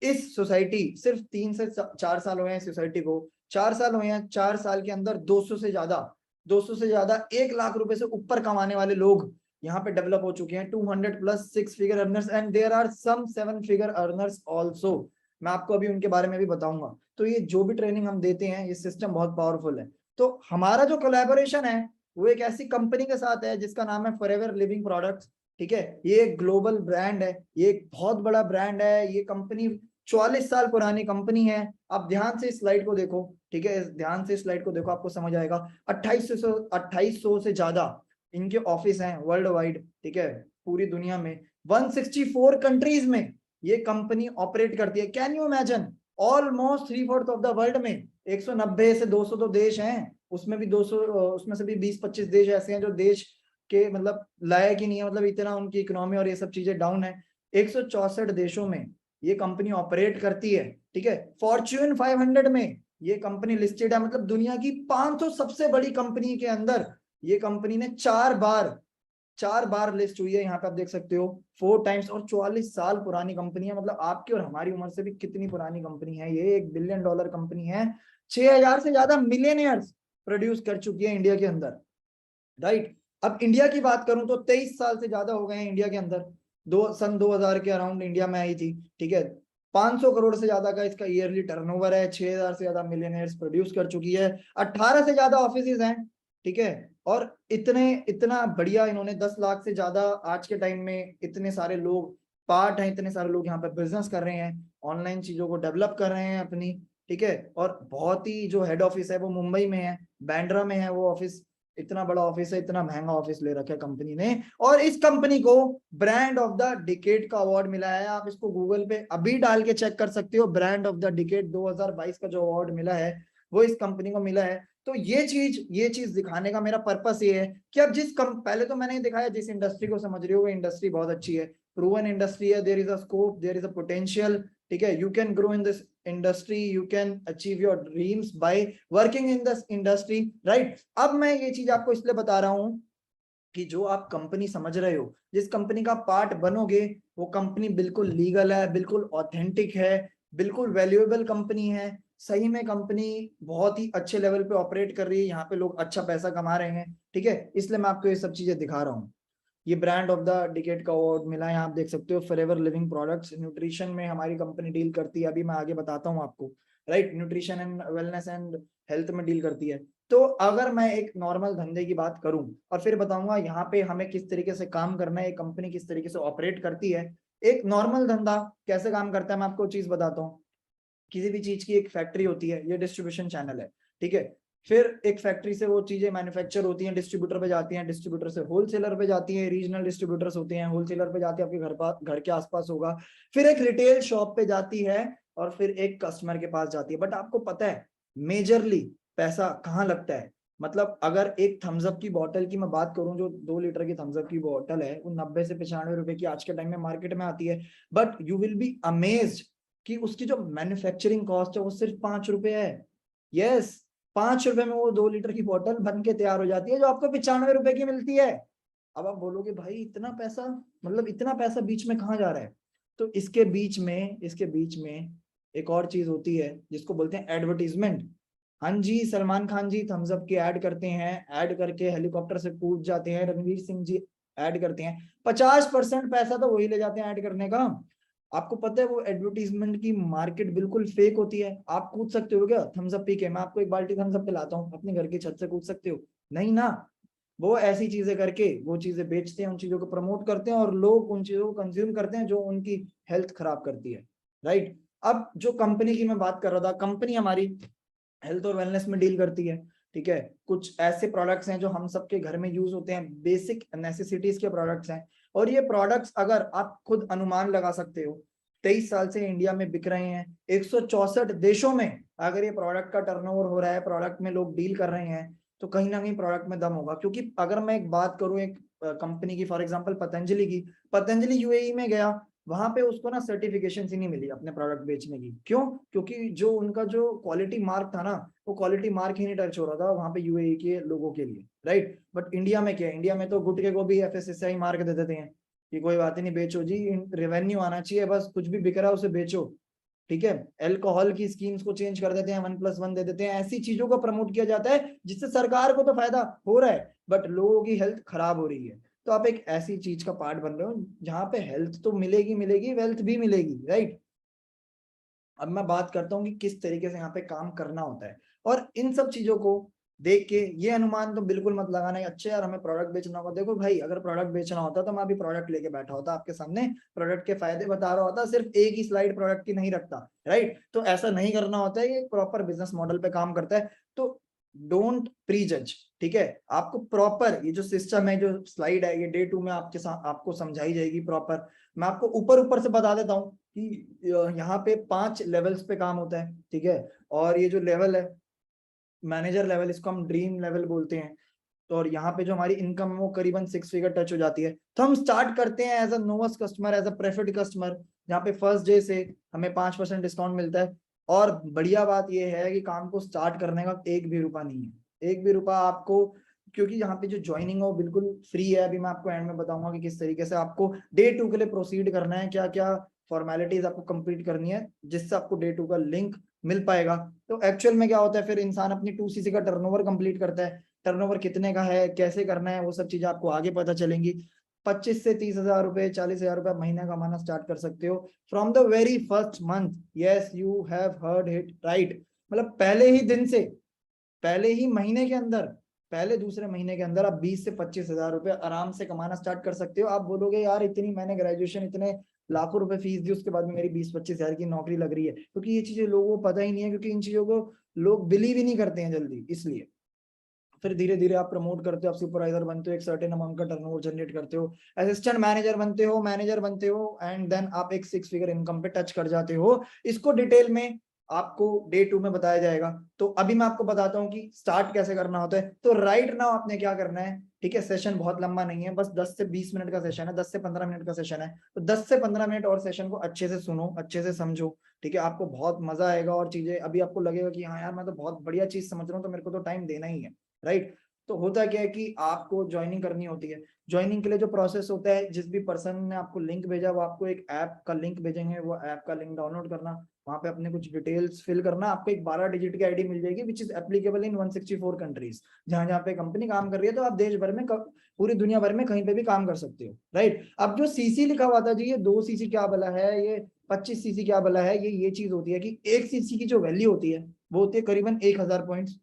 S1: इस सोसाइटी सिर्फ 3 से 4 साल हुए हैं सोसाइटी को, 4 साल हुए हैं, 4 साल के अंदर 200 से ज्यादा 1 लाख रुपए से ऊपर कमाने वाले लोग यहाँ पे डेवलप हो चुके हैं। 200 plus 6 figure earners and there are some 7 figure earners also. मैं आपको अभी उनके बारे में भी बताऊंगा। तो ये जो भी ट्रेनिंग हम देते हैं ये सिस्टम बहुत पावरफुल है। तो हमारा जो कोलैबोरेशन है वो एक ऐसी कंपनी के साथ है जिसका नाम है फॉरएवर लिविंग प्रोडक्ट्स। ठीक है, ये एक ग्लोबल ब्रांड है, ये एक बहुत बड़ा ब्रांड है। ये कंपनी 44 साल पुरानी कंपनी है। आप ध्यान से इस स्लाइड को देखो, ठीक है, ध्यान से इस स्लाइड को देखो, आपको समझ आएगा। 2800 से ज्यादा इनके ऑफिस हैं वर्ल्ड वाइड, ठीक है, पूरी दुनिया में 164 कंट्रीज में ये कंपनी ऑपरेट करती है। Can you imagine, almost 3/4 of the world में 190 से 200 तो देश हैं, उसमें भी 200, उसमें से भी 20-25 देश ऐसे हैं जो देश के मतलब लायक ही नहीं है, मतलब इतना उनकी इकोनॉमी और ये सब चीजें डाउन है। 164 देशों में ये कंपनी ऑपरेट करती है। ठीक है, फॉर्च्यून 500 में ये कंपनी लिस्टेड है, मतलब दुनिया की 500 सबसे बड़ी कंपनी के अंदर ये कंपनी ने 4 बार लिस्ट हुई है। यहाँ पे आप देख सकते हो 4 टाइम्स, और 44 साल पुरानी कंपनी है। मतलब आपकी और हमारी उम्र से भी कितनी पुरानी कंपनी है ये। $1 बिलियन कंपनी है। 6000 से ज्यादा मिलियनियर्स प्रोड्यूस कर चुकी है इंडिया के अंदर, राइट। अब इंडिया की बात करूं तो 23 साल से ज्यादा हो गए हैं इंडिया के अंदर। सन 2000 के अराउंड इंडिया में आई थी। ठीक है, 500 करोड़ से ज्यादा का इसका ईयरली टर्नओवर है। 6000 से ज्यादा मिलियनियर्स प्रोड्यूस कर चुकी है। 18 से ज्यादा ऑफिसेज हैं। ठीक है, और इतना बढ़िया इन्होंने 10 लाख से ज्यादा आज के टाइम में इतने सारे लोग पार्ट हैं, इतने सारे लोग यहाँ पे बिजनेस कर रहे हैं, ऑनलाइन चीजों को डेवलप कर रहे हैं अपनी। ठीक है, और बहुत ही जो हेड ऑफिस है वो मुंबई में है, बांद्रा में है वो ऑफिस। इतना बड़ा ऑफिस है, इतना महंगा ऑफिस ले रखा है कंपनी ने, और इस कंपनी को ब्रांड ऑफ द डिकेड का अवार्ड मिला है। आप इसको गूगल पे अभी डाल के चेक कर सकते हो। ब्रांड ऑफ द डिकेड 2022 का जो अवार्ड मिला है वो इस कंपनी को मिला है। तो ये चीज दिखाने का मेरा पर्पस ये है कि अब पहले तो मैंने दिखाया जिस इंडस्ट्री को समझ रहे हो वो इंडस्ट्री बहुत अच्छी है, प्रूवन इंडस्ट्री है, there is a scope, there is a potential. ठीक है, you can grow in this industry, you can achieve your dreams by working in this industry, right. अब मैं ये चीज आपको इसलिए बता रहा हूं कि जो आप कंपनी समझ रहे हो, जिस कंपनी का पार्ट बनोगे वो कंपनी बिल्कुल लीगल है, बिल्कुल ऑथेंटिक है, बिल्कुल वैल्यूएबल कंपनी है। सही में कंपनी बहुत ही अच्छे लेवल पे ऑपरेट कर रही है, यहाँ पे लोग अच्छा पैसा कमा रहे हैं। ठीक है, इसलिए मैं आपको ये सब चीजें दिखा रहा हूँ। ये ब्रांड ऑफ द डिकेड का अवार्ड मिला है, आप देख सकते हो। फॉरएवर लिविंग प्रोडक्ट्स, न्यूट्रिशन में हमारी कंपनी डील करती है, अभी मैं आगे बताता हूँ आपको, right. Nutrition and wellness and health में डील करती है। तो अगर मैं एक नॉर्मल धंधे की बात करूं और फिर बताऊंगा यहाँ पे हमें किस तरीके से काम करना है, कंपनी किस तरीके से ऑपरेट करती है, एक नॉर्मल धंधा कैसे काम करता है, मैं आपको चीज बताता हूँ। किसी भी चीज की एक फैक्ट्री होती है, ये डिस्ट्रीब्यूशन चैनल है। ठीक है, फिर एक फैक्ट्री से वो चीजें मैन्युफैक्चर होती हैं, डिस्ट्रीब्यूटर पे जाती हैं, डिस्ट्रीब्यूटर से होलसेलर पे जाती हैं, रीजनल डिस्ट्रीब्यूटर्स होते हैं, होलसेलर पे जाती है आपके घर के आसपास होगा, फिर एक रिटेल शॉप पे जाती है, और फिर एक कस्टमर के पास जाती है। बट आपको पता है मेजरली पैसा कहाँ लगता है? मतलब अगर एक थम्स अप की बोतल की मैं बात करूं, जो 2 लीटर की थम्स अप की बोतल है वो 90 से 95 रुपए की आज के टाइम में मार्केट में आती है। But you will be amazed कि उसकी जो मैन्युफैक्चरिंग कॉस्ट है वो सिर्फ 5 रुपए है। यस, 5 रुपए में वो 2 लीटर की बोतल बन के तैयार हो जाती है, जो आपको 95 रुपए की मिलती है। अब आप बोलोगे भाई इतना पैसा, मतलब इतना पैसा बीच में कहाँ जा रहा है? तो इसके बीच में एक और चीज होती है जिसको बोलते हैं एडवर्टीजमेंट। हाँ जी, सलमान खान जी थम्स अप की ऐड करते हैं, ऐड करके हेलीकॉप्टर से कूद जाते हैं। रणवीर सिंह जी ऐड करते हैं, 50% पैसा तो वही ले जाते हैं ऐड करने का। आपको पता है वो एडवर्टीजमेंट की मार्केट बिल्कुल फेक होती है। आप कूद सकते हो क्या थम्स अप पी के? मैं आपको एक बाल्टी थम्स अप पिलाता हूँ, अपने घर की छत से कूद सकते हो? नहीं ना। वो ऐसी चीजें करके वो चीजें बेचते हैं, उन चीजों को प्रमोट करते हैं, और लोग उन चीजों को कंज्यूम करते हैं जो उनकी हेल्थ खराब करती है, राइट। अब जो कंपनी की मैं बात कर रहा था, कंपनी हमारी हेल्थ और वेलनेस में डील करती है। ठीक है, कुछ ऐसे प्रोडक्ट्स हैं जो हम सबके घर में यूज होते हैं, बेसिक नेसेसिटीज के प्रोडक्ट्स हैं। और ये प्रोडक्ट्स अगर आप खुद अनुमान लगा सकते हो, 23 साल से इंडिया में बिक रहे हैं, 164 देशों में अगर ये प्रोडक्ट का टर्नओवर हो रहा है, प्रोडक्ट में लोग डील कर रहे हैं, तो कहीं ना कहीं प्रोडक्ट में दम होगा। क्योंकि अगर मैं एक बात करूं एक कंपनी की, फॉर एग्जांपल पतंजलि की, पतंजलि यूएई में गया, वहां पे उसको ना सर्टिफिकेशन ही नहीं मिली अपने प्रोडक्ट बेचने की। क्यों? क्योंकि जो उनका जो क्वालिटी मार्क था ना, वो क्वालिटी मार्क ही नहीं टच हो रहा था वहां पे यूएई के लोगों के लिए, राइट। बट इंडिया में क्या है, इंडिया में तो गुटके को भी एफएसएसआई मार्क दे देते हैं कि कोई बात ही नहीं, बेचो जी, रेवेन्यू आना चाहिए, बस कुछ भी बिक रहा है उसे बेचो। ठीक है, अल्कोहल की स्कीम्स को चेंज कर देते हैं, 1+1 दे देते हैं, ऐसी चीजों को प्रमोट किया जाता है जिससे सरकार को तो फायदा हो रहा है बट लोगों की हेल्थ खराब हो रही है। तो आप एक ऐसी चीज का पार्ट बन रहे हो जहां पे हेल्थ तो मिलेगी मिलेगी, वेल्थ भी मिलेगी, राइट। अब मैं बात करता हूँ कि किस तरीके से यहाँ पे काम करना होता है, और इन सब चीजों को देख के ये अनुमान तो बिल्कुल मत लगाना है अच्छा यार हमें प्रोडक्ट बेचना होगा। देखो भाई, अगर प्रोडक्ट बेचना होता तो मैं अभी प्रोडक्ट लेके बैठा होता आपके सामने, प्रोडक्ट के फायदे बता रहा होता, सिर्फ एक ही स्लाइड प्रोडक्ट की नहीं रखता, राइट। तो ऐसा नहीं करना होता है, ये प्रॉपर बिजनेस मॉडल पे काम करता है। तो डोंट प्री जज, ठीक है। आपको प्रॉपर ये जो सिस्टम है, जो स्लाइड है, ये डे 2 में आपके साथ आपको समझाई जाएगी प्रॉपर। मैं आपको ऊपर ऊपर से बता देता हूँ कि यहाँ पे 5 लेवल्स पे काम होता है, ठीक है। और ये जो लेवल है मैनेजर लेवल, इसको हम ड्रीम लेवल बोलते हैं। तो और यहाँ पे जो हमारी इनकम है वो करीबन 6 फिगर टच हो जाती है। तो हम स्टार्ट करते हैं as a novice customer, as a preferred customer, जहाँ पे फर्स्ट डे से हमें 5% डिस्काउंट मिलता है। और बढ़िया बात यह है कि काम को स्टार्ट करने का 1 भी रुपया नहीं है, 1 भी रुपया आपको, क्योंकि यहाँ पे जो ज्वाइनिंग है वो बिल्कुल फ्री है। अभी मैं आपको एंड में बताऊंगा कि किस तरीके से आपको डे 2 के लिए प्रोसीड करना है, क्या क्या फॉर्मेलिटीज आपको कंप्लीट करनी है जिससे आपको डे 2 का लिंक मिल पाएगा। तो एक्चुअल में क्या होता है, फिर इंसान अपनी 2cc का टर्नओवर कंप्लीट करता है। टर्नओवर कितने का है, कैसे करना है, वो सब चीजें आपको आगे पता चलेंगी। 25 से 30,000 रुपए, 40,000 रुपए महीना कमाना स्टार्ट कर सकते हो from the very first month. Yes, you have heard it right. मतलब पहले ही दिन से, पहले ही महीने के अंदर, पहले दूसरे महीने के अंदर आप 20 से 25,000 रुपए आराम से कमाना स्टार्ट कर सकते हो। आप बोलोगे यार इतनी मैंने ग्रेजुएशन, इतने लाखों रुपए फीस दी, उसके बाद में मेरी 20-25,000 की नौकरी लग रही है, क्योंकि ये चीजें लोगों को पता ही नहीं है, क्योंकि इन चीजों को लोग बिलीव ही नहीं करते हैं जल्दी। इसलिए फिर धीरे धीरे आप प्रमोट करते हो, आप सुपरवाइजर बनते हो, एक सर्टेन अमाउंट का टर्नओवर जनरेट करते हो, असिस्टेंट मैनेजर बनते हो, मैनेजर बनते हो, एंड देन आप एक 6 फिगर इनकम पे टच कर जाते हो। इसको डिटेल में आपको डे 2 में बताया जाएगा। तो अभी मैं आपको बताता हूँ कि स्टार्ट कैसे करना होता है। तो राइट नाउ आपने क्या करना है, ठीक है, सेशन बहुत लंबा नहीं है, बस 10 से 20 मिनट का सेशन है, 10 से 15 मिनट का सेशन है। तो 10 से 15 मिनट और सेशन को अच्छे से सुनो, अच्छे से समझो, ठीक है। आपको बहुत मजा आएगा और चीजें अभी आपको लगेगा कि हाँ यार मैं तो बहुत बढ़िया चीज समझ रहा हूँ, तो मेरे को तो टाइम देना ही है, राइट। तो होता क्या है कि आपको ज्वाइनिंग करनी होती है। ज्वाइनिंग के लिए जो प्रोसेस होता है, जिस भी पर्सन ने आपको लिंक भेजा वो आपको एक ऐप का लिंक भेजेंगे, वो ऐप का लिंक डाउनलोड करना, वहां पे अपने कुछ डिटेल्स फिल करना, आपको एक 12 डिजिट की आईडी मिल जाएगी which is applicable in 164 countries. जहां जहां पे कंपनी काम कर रही है, तो आप देश भर में, पूरी दुनिया भर में कहीं पे भी काम कर सकते हो, राइट। अब जो सीसी लिखा हुआ था जी, ये 2cc क्या भला है, ये 25cc क्या भला है, ये चीज होती है कि 1cc की जो वैल्यू होती है वो होती है करीबन 1000 पॉइंट्स,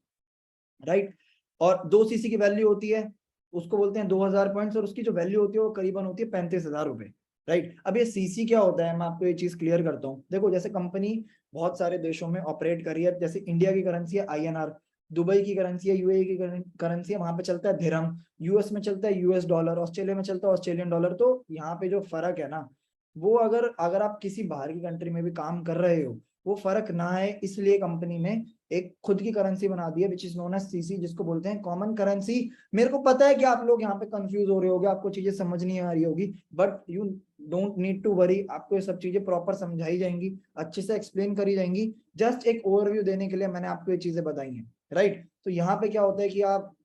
S1: राइट। और 2cc की वैल्यू होती है, उसको बोलते हैं 2000 पॉइंट्स, और उसकी जो वैल्यू होती है वो करीबन होती है 35,000 रुपए, राइट। अब ये सीसी क्या होता है, मैं आपको ये चीज क्लियर करता हूँ। देखो, जैसे कंपनी बहुत सारे देशों में ऑपरेट कर रही है, जैसे इंडिया की करेंसी है INR, दुबई की करेंसी है, यूएई की करेंसी है, वहां पे चलता है दिरहम, यूएस में चलता है US डॉलर, ऑस्ट्रेलिया में चलता है ऑस्ट्रेलियन डॉलर। तो यहाँ पे जो फर्क है ना, वो अगर अगर आप किसी बाहर की कंट्री में भी काम कर रहे हो, वो फर्क ना है, इसलिए कंपनी में एक खुद की करेंसी बना दी है which is known as CC, जिसको बोलते हैं कॉमन करेंसी। मेरे को पता है कि आप लोग यहाँ पे कंफ्यूज हो रहे होगे, आपको चीजें समझ नहीं आ रही होगी, but you don't need to worry, आपको ये सब चीजें प्रॉपर समझाई जाएंगी, अच्छे से एक्सप्लेन करी जाएंगी। जस्ट एक ओवरव्यू देने के लिए मैंने आपको ये चीजें बताई हैं, राइट। तो यहाँ पे क्या होता है कि आप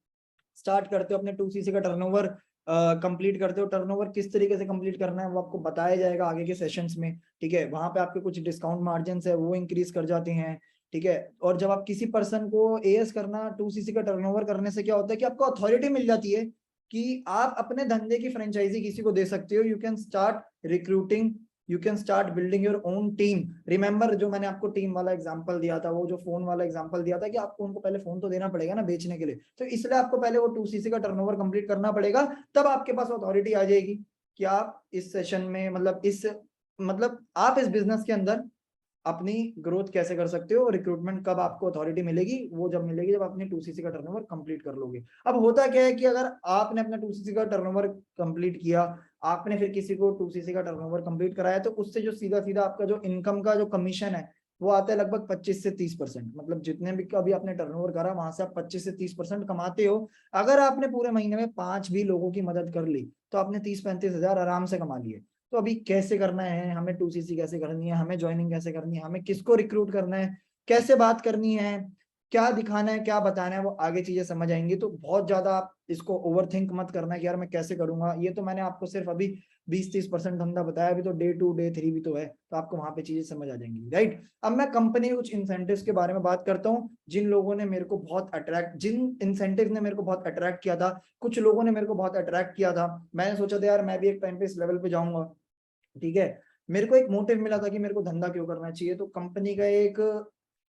S1: स्टार्ट करते हो अपने 2cc का टर्नओवर कंप्लीट करते हो। टर्नओवर किस तरीके से कंप्लीट करना है वो आपको बताया जाएगा आगे के सेशंस में, ठीक है। वहां पे आपके कुछ डिस्काउंट मार्जिन है वो इंक्रीज कर जाते हैं, ठीक है। और जब आप किसी पर्सन को एएस करना, 2cc का टर्नओवर करने से क्या होता है कि आपको अथॉरिटी मिल जाती है कि आप अपने धंधे की फ्रेंचाइजी किसी को दे सकते हो। You can start recruiting, you can start building your own team. Remember जो मैंने आपको टीम वाला एग्जांपल दिया था, वो जो फोन वाला एग्जांपल दिया था कि आपको उनको पहले फोन तो देना पड़ेगा ना बेचने के लिए, तो इसलिए आपको पहले वो 2cc का टर्नओवर कंप्लीट करना पड़ेगा, तब आपके पास अथॉरिटी आ जाएगी कि आप इस सेशन में, मतलब आप इस बिजनेस के अंदर अपनी ग्रोथ कैसे कर सकते हो। रिक्रूटमेंट कब आपको अथॉरिटी मिलेगी, वो जब मिलेगी जब आपने 2cc का टर्नओवर कंप्लीट कर लोगे। अब होता क्या है कि अगर आपने अपना 2cc का टर्नओवर कंप्लीट किया, आपने फिर किसी को 2cc का टर्नओवर कंप्लीट कराया, तो उससे जो सीधा सीधा आपका जो इनकम का जो कमीशन है वो आता है लगभग 25 से 30%। मतलब जितने भी कभी आपने टर्नओवर करा वहां से आप 25 से 30% कमाते हो। अगर आपने पूरे महीने में 5 भी लोगों की मदद कर ली तो आपने 30-35 हजार आराम से कमा लिए। तो अभी कैसे करना है, हमें 2cc कैसे करनी है, हमें ज्वाइनिंग कैसे करनी है, हमें किसको रिक्रूट करना है, कैसे बात करनी है, क्या दिखाना है, क्या बताना है, वो आगे चीजें समझ आएंगी। तो बहुत ज्यादा आप इसको ओवरथिंक मत करना कि यार मैं कैसे करूंगा। ये तो मैंने आपको सिर्फ अभी 20-30% धंधा बताया, अभी तो डे 2 डे 3 भी तो है, तो आपको वहां पे चीजें समझ आ जाएंगी, राइट। अब मैं कंपनी के कुछ इंसेंटिव्स के बारे में बात करता हूँ, जिन लोगों ने मेरे को बहुत अट्रैक्ट, जिन इंसेंटिव ने मेरे को बहुत अट्रैक्ट किया था, कुछ लोगों ने मेरे को बहुत अट्रैक्ट किया था। मैंने सोचा था यार मैं भी एक टाइम पे इस लेवल पे जाऊंगा, ठीक है। मेरे को एक मोटिव मिला था कि मेरे को धंधा क्यों करना चाहिए, तो कंपनी का एक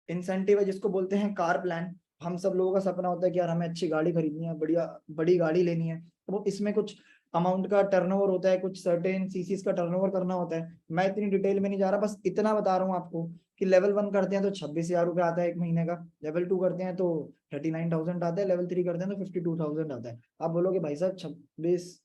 S1: इंसेंटिव है जिसको बोलते हैं कार प्लान। हम सब लोगों का सपना होता है कि यार हमें अच्छी गाड़ी खरीदनी है, बढ़िया बड़ी गाड़ी लेनी है, तो वो इसमें कुछ अमाउंट का टर्नओवर होता है, कुछ सर्टेन सीसीज का टर्नओवर करना होता है। मैं इतनी डिटेल में नहीं जा रहा, बस इतना बता रहा हूँ आपको कि लेवल 1 करते हैं तो 26,000 रुपये आता है एक महीने का, लेवल 2 करते हैं तो 39,000 आता है, लेवल 3 करते हैं तो 52,000 आता है। आप बोलोगे भाई साहब 26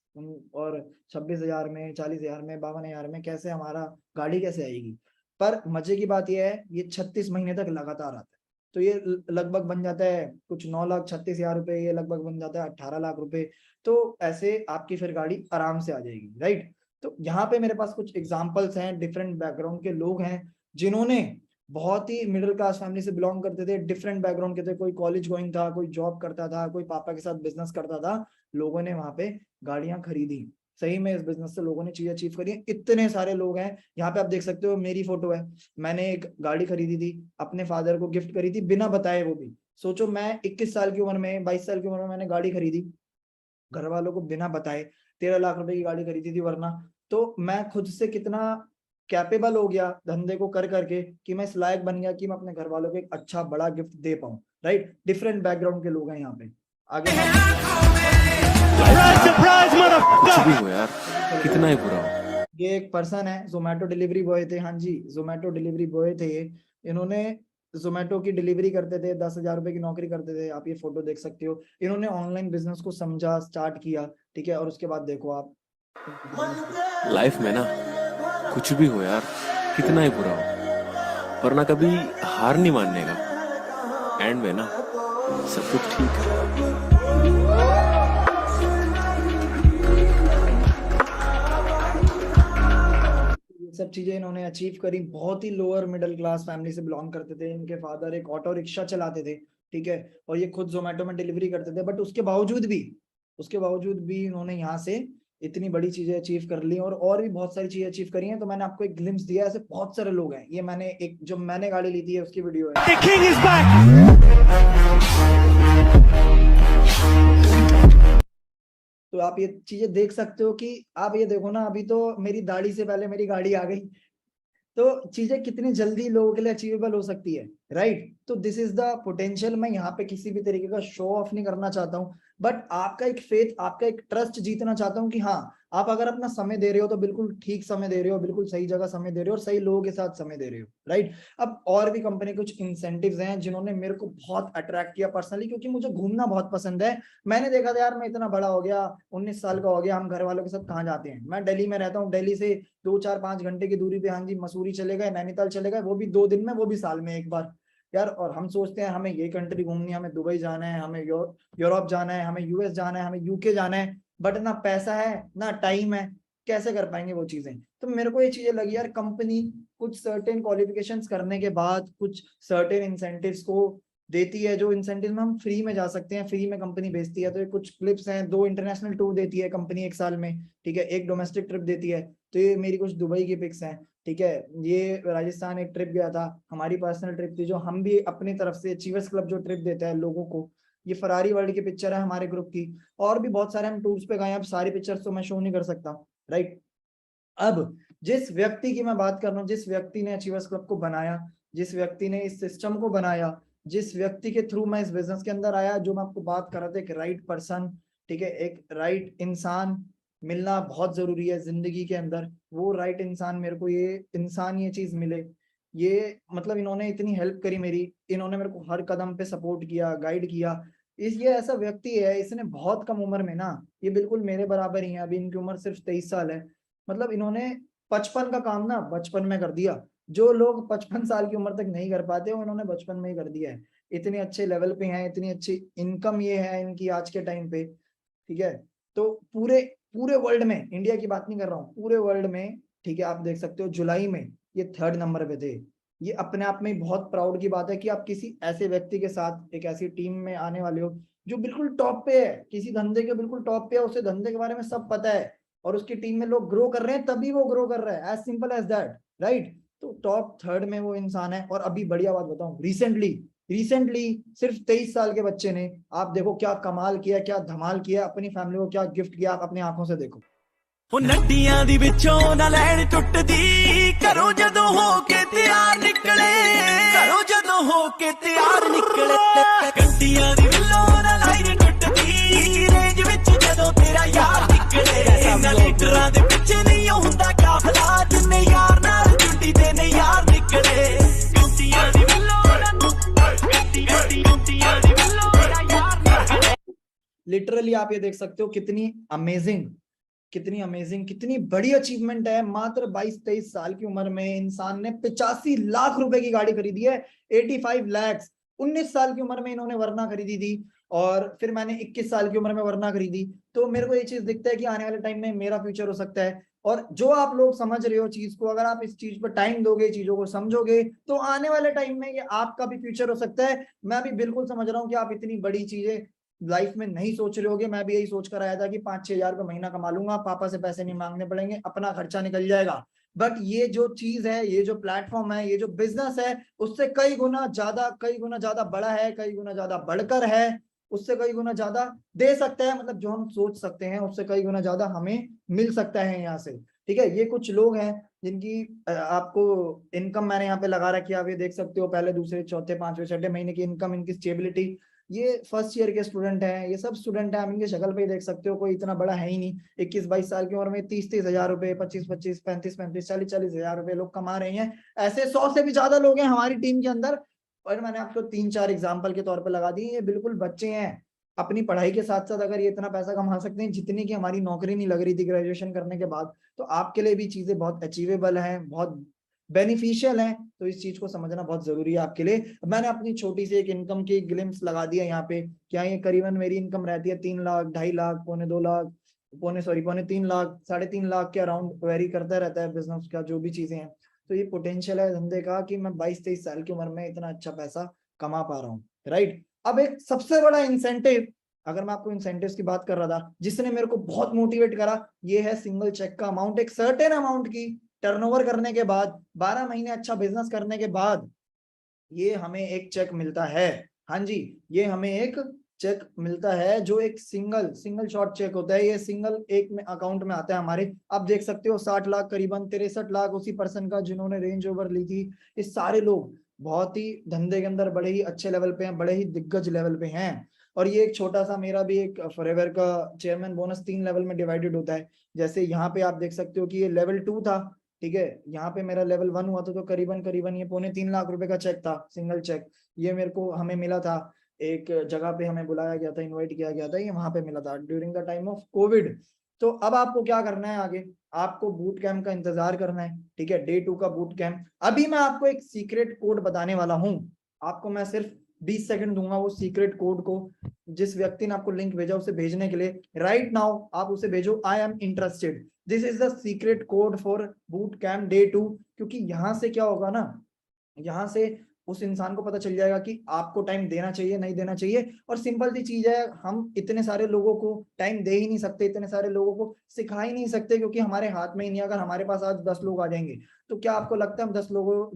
S1: और 26,000 में, 40,000 में, 52,000 में कैसे हमारा गाड़ी कैसे आएगी? पर मजे की बात यह है ये 36 महीने तक लगातार आता है, तो ये लगभग बन जाता है कुछ 9,36,000 रुपए, ये लगभग बन जाता है 18 लाख रुपए। तो ऐसे आपकी फिर गाड़ी आराम से आ जाएगी, राइट। तो यहाँ पे मेरे पास कुछ एग्जांपल्स हैं, डिफरेंट बैकग्राउंड के लोग हैं जिन्होंने बहुत ही मिडिल क्लास फैमिली से बिलोंग करते थे, डिफरेंट बैकग्राउंड के थे, कोई कॉलेज गोइंग था, कोई जॉब करता था, कोई पापा के साथ बिजनेस करता था। लोगों ने वहां पे गाड़ियां खरीदी, सही में इस बिजनेस से लोगों ने चीजें अचीव करी। इतने सारे लोग हैं यहाँ पे, आप देख सकते हो मेरी फोटो है, मैंने एक गाड़ी खरीदी थी, अपने फादर को गिफ्ट करी थी बिना बताए, वो भी सोचो मैं 21 साल की उम्र में, 22 साल की उम्र में मैंने गाड़ी खरीदी घर वालों को बिना बताए, 13 लाख रुपए की गाड़ी खरीदी थी वरना। तो मैं खुद से कितना कैपेबल हो गया धंधे को कर करके कि मैं इस लायक बन गया कि मैं अपने घर वालों को एक अच्छा बड़ा गिफ्ट दे पाऊं, राइट। डिफरेंट बैकग्राउंड के लोग हैं यहाँ पे। आगे
S5: कुछ भी हो यार, कितना ही बुरा हो।
S1: ये एक पर्सन है, जोमेटो डिलीवरी बॉय थे, हाँ जी जोमेटो डिलीवरी बॉय थे ये। इन्होंने जोमेटो की डिलीवरी करते थे, 10,000 रुपए की नौकरी करते थे, आप ये फोटो देख सकते हो। इन्होंने ऑनलाइन बिजनेस को समझा, स्टार्ट किया, ठीक है, और उसके बाद देखो आप
S5: लाइफ में ना कुछ भी हो यार, कितना ही बुरा हो, पर ना कभी हार नहीं मानने का। एंड में ना सब कुछ ठीक है।
S1: सब चीजें इन्होंने अचीव करी। बहुत ही लोअर मिडिल क्लास फैमिली से बिलोंग करते थे, इनके फादर एक ऑटो रिक्शा चलाते थे, ठीक है, और ये खुद जोमेटो में डिलीवरी करते थे। बट उसके बावजूद भी इन्होंने यहाँ से इतनी बड़ी चीजें अचीव कर ली, और भी बहुत सारी चीजें अचीव करी हैं। तो मैंने आपको एक ग्लिम्स दिया, ऐसे बहुत सारे लोग हैं। ये मैंने एक जो मैंने गाड़ी ली थी उसकी वीडियो है। तो आप ये चीजें देख सकते हो कि आप ये देखो ना, अभी तो मेरी दाढ़ी से पहले मेरी गाड़ी आ गई। तो चीजें कितनी जल्दी लोगों के लिए अचीवेबल हो सकती है, राइट। तो दिस इज द पोटेंशियल। मैं यहाँ पे किसी भी तरीके का शो ऑफ नहीं करना चाहता हूँ, बट आपका एक फेथ, आपका एक ट्रस्ट जीतना चाहता हूँ कि हाँ आप अगर अपना समय दे रहे हो तो बिल्कुल ठीक समय दे रहे हो, बिल्कुल सही जगह समय दे रहे हो और सही लोगों के साथ समय दे रहे हो, राइट। अब और भी कंपनी कुछ इंसेंटिव्स हैं जिन्होंने मेरे को बहुत अट्रैक्ट किया पर्सनली, क्योंकि मुझे घूमना बहुत पसंद है। मैंने देखा था यार मैं इतना बड़ा हो गया, 19 साल का हो गया, हम घर वालों के साथ कहाँ जाते हैं। मैं दिल्ली में रहता हूँ, दिल्ली से 2-4-5 घंटे की दूरी पे, हाँ जी, मसूरी चले गए, नैनीताल चले गए, वो भी 2 दिन में, वो भी साल में एक बार यार। और हम सोचते हैं हमें ये कंट्री घूमनी है, हमें दुबई जाना है, हमें यूरोप जाना है, हमें यूएस जाना है, हमें यूके जाना है, बट ना पैसा है ना टाइम है, कैसे कर पाएंगे वो चीजें। तो मेरे को ये चीजें लगी यार, कंपनी कुछ सर्टेन क्वालिफिकेशंस करने के बाद कुछ सर्टेन इंसेंटिव्स को देती है, जो इंसेंटिव में हम फ्री में जा सकते हैं, फ्री में कंपनी भेजती है। तो ये कुछ क्लिप्स हैं, 2 इंटरनेशनल टूर देती है कंपनी एक साल में, ठीक है, 1 डोमेस्टिक ट्रिप देती है। तो ये मेरी कुछ दुबई की पिक्स हैं, ठीक है, ये राजस्थान एक ट्रिप गया था, हमारी पर्सनल ट्रिप थी, जो हम भी अपनी तरफ से अचीवर्स क्लब जो ट्रिप देता है लोगों को। ये फरारी वर्ल्ड की पिक्चर है हमारे ग्रुप की, और भी बहुत सारे हम टूर्स पे गए हैं। अब सारी पिक्चर्स तो मैं शो नहीं कर सकता, राइट। अब जिस व्यक्ति की मैं बात कर रहा हूँ, जिस व्यक्ति ने अचीवर्स क्लब को बनाया, जिस व्यक्ति ने इस सिस्टम को बनाया, जिस व्यक्ति के थ्रू मैं इस बिजनेस के अंदर आया, जो मैं आपको बात कर रहा था, एक राइट पर्सन, ठीक है, एक राइट इंसान मिलना बहुत जरूरी है जिंदगी के अंदर। वो राइट इंसान, मेरे को ये इंसान ये चीज मिले, ये मतलब इन्होंने इतनी हेल्प करी मेरी, इन्होंने मेरे को हर कदम पे सपोर्ट किया, गाइड किया। ये ऐसा व्यक्ति है, इसने बहुत कम उम्र में ना, ये बिल्कुल मेरे बराबर ही है, अभी इनकी उम्र सिर्फ 23 साल है, मतलब इन्होंने 55 का काम ना बचपन में कर दिया। जो लोग 55 साल की उम्र तक नहीं कर पाते, उन्होंने बचपन में ही कर दिया है। इतने अच्छे लेवल पे हैं, इतनी अच्छी इनकम ये है इनकी आज के टाइम पे, ठीक है। तो पूरे पूरे वर्ल्ड में, इंडिया की बात नहीं कर रहा हूँ, पूरे वर्ल्ड में, ठीक है, आप देख सकते हो जुलाई में ये 3rd नंबर पे थे। ये अपने आप में बहुत प्राउड की बात है कि आप किसी ऐसे व्यक्ति के साथ एक ऐसी टीम में आने वाले हो जो बिल्कुल टॉप पे है, किसी धंधे के बिल्कुल टॉप पे है, उसे धंधे के बारे में सब पता है, और उसकी टीम में लोग ग्रो कर रहे हैं, तभी वो ग्रो कर रहा है, as simple as that, right. तो टॉप 3rd में वो इंसान है। और अभी बढ़िया बात बताऊं, रिसेंटली सिर्फ 23 साल के बच्चे ने, आप देखो क्या कमाल किया, क्या धमाल किया, अपनी फैमिली को क्या गिफ्ट किया, आप अपनी आंखों से देखो।
S6: ਉਹ ਨੱਡੀਆਂ ਦੀ ਵਿੱਚੋਂ ਨਾ ਲੈਣ ਟੁੱਟਦੀ, ਘਰੋਂ ਜਦੋਂ ਹੋ ਕੇ ਤਿਆਰ ਨਿਕਲੇ, ਘਰੋਂ ਜਦੋਂ ਹੋ ਕੇ ਤਿਆਰ ਨਿਕਲੇ, ਗੱਡੀਆਂ ਦੀ ਵਿੱਚੋਂ ਨਾ ਲੈਣ ਟੁੱਟਦੀ, ਰੇਂਜ ਵਿੱਚ ਜਦੋਂ ਤੇਰਾ ਯਾਰ ਨਿਕਲੇ, ਇਹਨਾਂ ਲੀਡਰਾਂ ਦੇ ਪਿੱਛੇ ਨਹੀਂ ਹੁੰਦਾ ਕਾਫਲਾ, ਜਿੰਨੇ ਯਾਰ ਨਾਲ ਜੁੱਟੀ ਦੇ ਨੇ ਯਾਰ ਨਿਕਲੇ, ਗੱਡੀਆਂ ਦੀ ਵਿੱਚੋਂ ਨਾ ਗੱਡੀਆਂ ਦੀ ਵਿੱਚੋਂ ਨਾ ਯਾਰ ਨਿਕਲੇ।
S1: लिटरली आप ये देख सकते हो कितनी अमेजिंग, कितनी बड़ी अचीवमेंट है। मात्र 22-23 साल की उम्र में इंसान ने 85 लाख रुपए की गाड़ी खरीदी है, 85 lakhs। 19 साल की उम्र में इन्होंने वरना खरीदी थी, और फिर मैंने 21 साल की उम्र में वरना खरीदी। तो मेरे को ये चीज दिखता है कि आने वाले टाइम में मेरा फ्यूचर हो सकता है। और जो आप लोग समझ रहे हो चीज को, अगर आप इस चीज पर टाइम दोगे, चीजों को समझोगे, तो आने वाले टाइम में ये आपका भी फ्यूचर हो सकता है। मैं भी बिल्कुल समझ रहा हूँ कि आप इतनी बड़ी चीजें लाइफ में नहीं सोच रहे होगे। मैं भी यही सोच कर आया था कि 5-6 हजार रुपये महीना कमा लूंगा, पापा से पैसे नहीं मांगने पड़ेंगे, अपना खर्चा निकल जाएगा। बट ये जो चीज है, ये जो प्लेटफॉर्म है, ये जो बिजनेस है, उससे कई गुना ज्यादा बड़ा है, कई गुना ज्यादा बढ़कर है, उससे कई गुना ज्यादा दे सकता है। मतलब जो हम सोच सकते हैं उससे कई गुना ज्यादा हमें मिल सकता है यहाँ से। ठीक है, ये कुछ लोग हैं जिनकी आपको इनकम मैंने यहाँ पे लगा रखी है, आप ये देख सकते हो, पहले, दूसरे, चौथे, 5वें, 6वें महीने की इनकम, इनकी स्टेबिलिटी। ये फर्स्ट ईयर के स्टूडेंट हैं, ये सब स्टूडेंट हैं, आप इनकी शक्ल पे ही देख सकते हो, कोई इतना बड़ा है ही नहीं। 21-22 साल की उम्र में 30-30 हजार रुपए, 25-25, 35-35, 40-40 हजार रुपए लोग कमा रहे हैं। ऐसे 100 से भी ज्यादा लोग हैं हमारी टीम के अंदर, और मैंने आपको 3-4 एग्जाम्पल के तौर पर लगा दिए। ये बिल्कुल बच्चे हैं, अपनी पढ़ाई के साथ साथ अगर ये इतना पैसा कमा सकते हैं जितनी की हमारी नौकरी नहीं लग रही थी ग्रेजुएशन करने के बाद, तो आपके लिए भी चीजें बहुत अचीवेबल हैं, बहुत बेनिफिशियल है। तो इस चीज को समझना बहुत जरूरी है आपके लिए। मैंने अपनी छोटी सी एक इनकम की ग्लिम्स लगा दिया यहाँ पे। क्या ये करीबन मेरी इनकम रहती है 3 लाख, 2.5 लाख, पौने 3 लाख, 3.5 लाख के अराउंड वेरी करता रहता है बिजनेस का, जो भी चीजें हैं। तो ये पोटेंशियल है धंधे का कि मैं 22-23 साल की उम्र में इतना अच्छा पैसा कमा पा रहा हूँ, राइट। अब एक सबसे बड़ा इंसेंटिव, अगर मैं आपको इंसेंटिव्स की बात कर रहा था, जिसने मेरे को बहुत मोटिवेट करा, ये है सिंगल चेक का अमाउंट। एक सर्टेन अमाउंट की टर्नओवर करने के बाद, 12 महीने अच्छा बिजनेस करने के बाद, ये हमें एक चेक मिलता है। हाँ जी, ये हमें एक चेक मिलता है जो एक सिंगल शॉर्ट चेक होता है। ये सिंगल एक में अकाउंट में आता है हमारे। आप देख सकते हो 60 लाख, करीबन 63 लाख उसी पर्सन का जिन्होंने रेंज ओवर ली थी। ये सारे लोग बहुत ही धंधे के अंदर बड़े ही अच्छे लेवल पे हैं, बड़े ही दिग्गज लेवल पे हैं। और ये एक छोटा सा, मेरा भी एक फॉरएवर का चेयरमैन बोनस 3 लेवल में डिवाइडेड होता है। जैसे यहाँ पे आप देख सकते हो कि ये लेवल 2 था, ठीक है, यहाँ पे मेरा लेवल 1 हुआ था, तो करीबन ये 3.25 लाख रुपए का चेक था, सिंगल चेक। ये मेरे को हमें मिला था, एक जगह पे हमें बुलाया गया था, इनवाइट किया गया था, ये वहां पे मिला था during the time of Covid. तो अब आपको क्या करना है आगे, आपको बूट कैंप का इंतजार करना है, ठीक है, डे 2 का बूट कैंप। अभी मैं आपको एक सीक्रेट कोड बताने वाला हूँ, आपको मैं सिर्फ 20 सेकंड दूंगा वो सीक्रेट कोड को। जिस व्यक्ति ने आपको लिंक भेजा उसे भेजने के लिए राइट नाउ आप उसे भेजो, I am interested, this is the secret code for boot camp day 2। क्योंकि यहाँ से क्या होगा ना, यहाँ से उस इंसान को पता चल जाएगा कि आपको टाइम देना चाहिए, नहीं देना चाहिए। और सिंपल सी चीज है, हम इतने सारे लोगों को टाइम दे ही नहीं सकते, इतने सारे लोगों को सिखा ही नहीं सकते, क्योंकि हमारे हाथ में ही नहीं। अगर हमारे पास आज 10 लोग आ जाएंगे, तो क्या आपको लगता है हम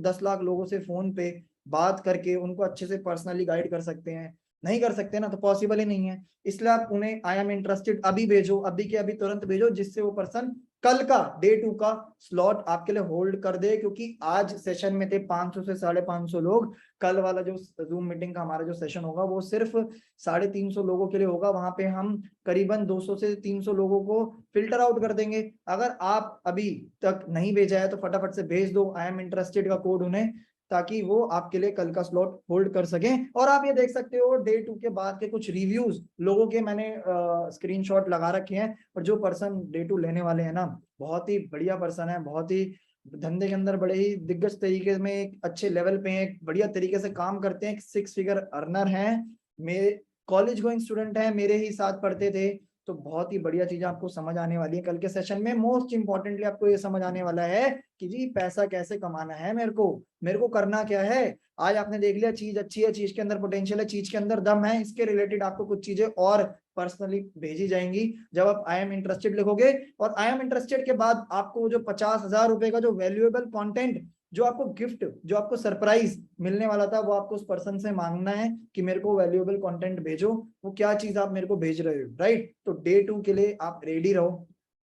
S1: 10 लाख लोगों से फोन पे बात करके उनको अच्छे से पर्सनली गाइड कर सकते हैं? नहीं कर सकते ना, तो पॉसिबल ही नहीं है। इसलिए आप उन्हें आई एम इंटरेस्टेड अभी भेजो, अभी के अभी तुरंत भेजो, जिससे वो पर्सन कल का डे 2 का स्लॉट आपके लिए होल्ड कर दे। क्योंकि आज सेशन में थे 500 से 550 लोग, कल वाला जो जूम मीटिंग का हमारा जो सेशन होगा वो सिर्फ 350 लोगों के लिए होगा। वहां पे हम करीबन 200 से 300 लोगों को फिल्टर आउट कर देंगे। अगर आप अभी तक नहीं भेजा है तो फटाफट से भेज दो आई एम इंटरेस्टेड का कोड उन्हें, ताकि वो आपके लिए कल का स्लॉट होल्ड कर सकें। और आप ये देख सकते हो डे 2 के बाद के कुछ रिव्यूज लोगों के मैंने स्क्रीनशॉट लगा रखे हैं। और जो पर्सन डे 2 लेने वाले हैं ना, बहुत ही बढ़िया पर्सन है, बहुत ही धंधे के अंदर बड़े ही दिग्गज तरीके में एक अच्छे लेवल पे हैं, बढ़िया तरीके से काम करते हैं, 6 फिगर अर्नर हैं, मेरे कॉलेज गोइंग स्टूडेंट हैं, मेरे ही साथ पढ़ते थे। तो बहुत ही बढ़िया चीजें आपको समझ आने वाली है कल के सेशन में। मोस्ट इंपॉर्टेंटली आपको ये समझ आने वाला है कि जी पैसा कैसे कमाना है, मेरे को करना क्या है। आज आपने देख लिया चीज अच्छी है, चीज के अंदर पोटेंशियल है, चीज के अंदर दम है, इसके रिलेटेड आपको कुछ चीजें और पर्सनली भेजी जाएंगी जब आप आई एम इंटरेस्टेड लिखोगे। और आई एम इंटरेस्टेड के बाद आपको जो 50,000 रुपए का जो वैल्यूएबल कंटेंट, जो आपको गिफ्ट, जो आपको सरप्राइज मिलने वाला था, वो आपको उस पर्सन से मांगना है कि मेरे को वैल्यूएबल कंटेंट भेजो, वो क्या चीज आप मेरे को भेज रहे हो, राइट। तो डे 2 के लिए आप रेडी रहो।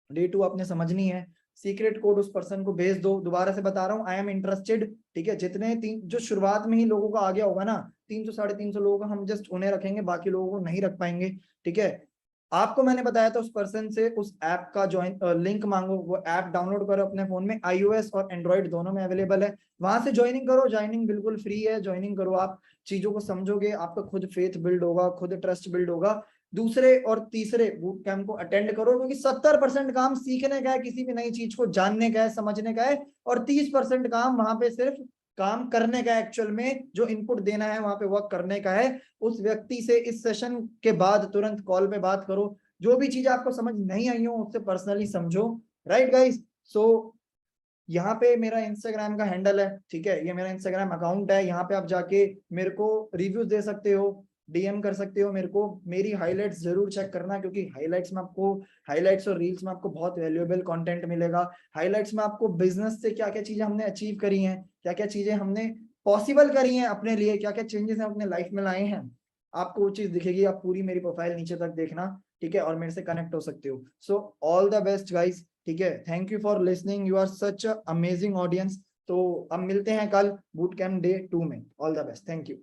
S1: डे 2 आपने समझनी है। सीक्रेट कोड उस पर्सन को भेज दो। दोबारा से बता रहा हूँ, आई एम इंटरेस्टेड, ठीक है। जितने जो शुरुआत में ही लोगों का आ गया होगा ना, 300 350 लोगों का हम जस्ट उन्हें रखेंगे, बाकी लोगों को नहीं रख पाएंगे, ठीक है। आपको मैंने बताया था उस पर्सन से उस ऐप का ज्वाइन लिंक मांगो, वो ऐप डाउनलोड करो अपने फोन में, iOS और एंड्रॉइड दोनों में अवेलेबल है। वहां से ज्वाइनिंग करो, ज्वाइनिंग बिल्कुल फ्री है, ज्वाइनिंग करो। आप चीजों को समझोगे, आपका खुद फेथ बिल्ड होगा, खुद ट्रस्ट बिल्ड होगा। दूसरे और तीसरे बूट कैंप को अटेंड करो, क्योंकि 70% काम सीखने का है, किसी भी नई चीज को जानने का है, समझने का है, और 30% काम वहां पे सिर्फ काम करने का, एक्चुअल में जो इनपुट देना है वहां पे वर्क करने का है। उस व्यक्ति से इस सेशन के बाद तुरंत कॉल पे बात करो, जो भी चीज आपको समझ नहीं आई हो उससे पर्सनली समझो, राइट गाइस। सो यहाँ पे मेरा इंस्टाग्राम का हैंडल है, ठीक है, ये मेरा इंस्टाग्राम अकाउंट है। यहाँ पे आप जाके मेरे को रिव्यूज दे सकते हो, डीएम कर सकते हो मेरे को। मेरी हाइलाइट्स जरूर चेक करना, क्योंकि हाइलाइट्स और रील्स में आपको बहुत वैल्यूएबल कंटेंट मिलेगा। हाइलाइट्स में आपको बिजनेस से क्या क्या चीजें हमने अचीव करी हैं, क्या क्या चीजें हमने पॉसिबल करी हैं अपने लिए, क्या क्या चेंजेस हम अपने लाइफ में लाए हैं, आपको वो चीज दिखेगी। आप पूरी मेरी प्रोफाइल नीचे तक देखना, ठीक है, और मेरे से कनेक्ट हो सकते हो। So all the best guys, ठीक है। Thank you for listening, you are such amazing audience. तो अब मिलते हैं कल बूट कैंप डे 2 में। All the best, thank you.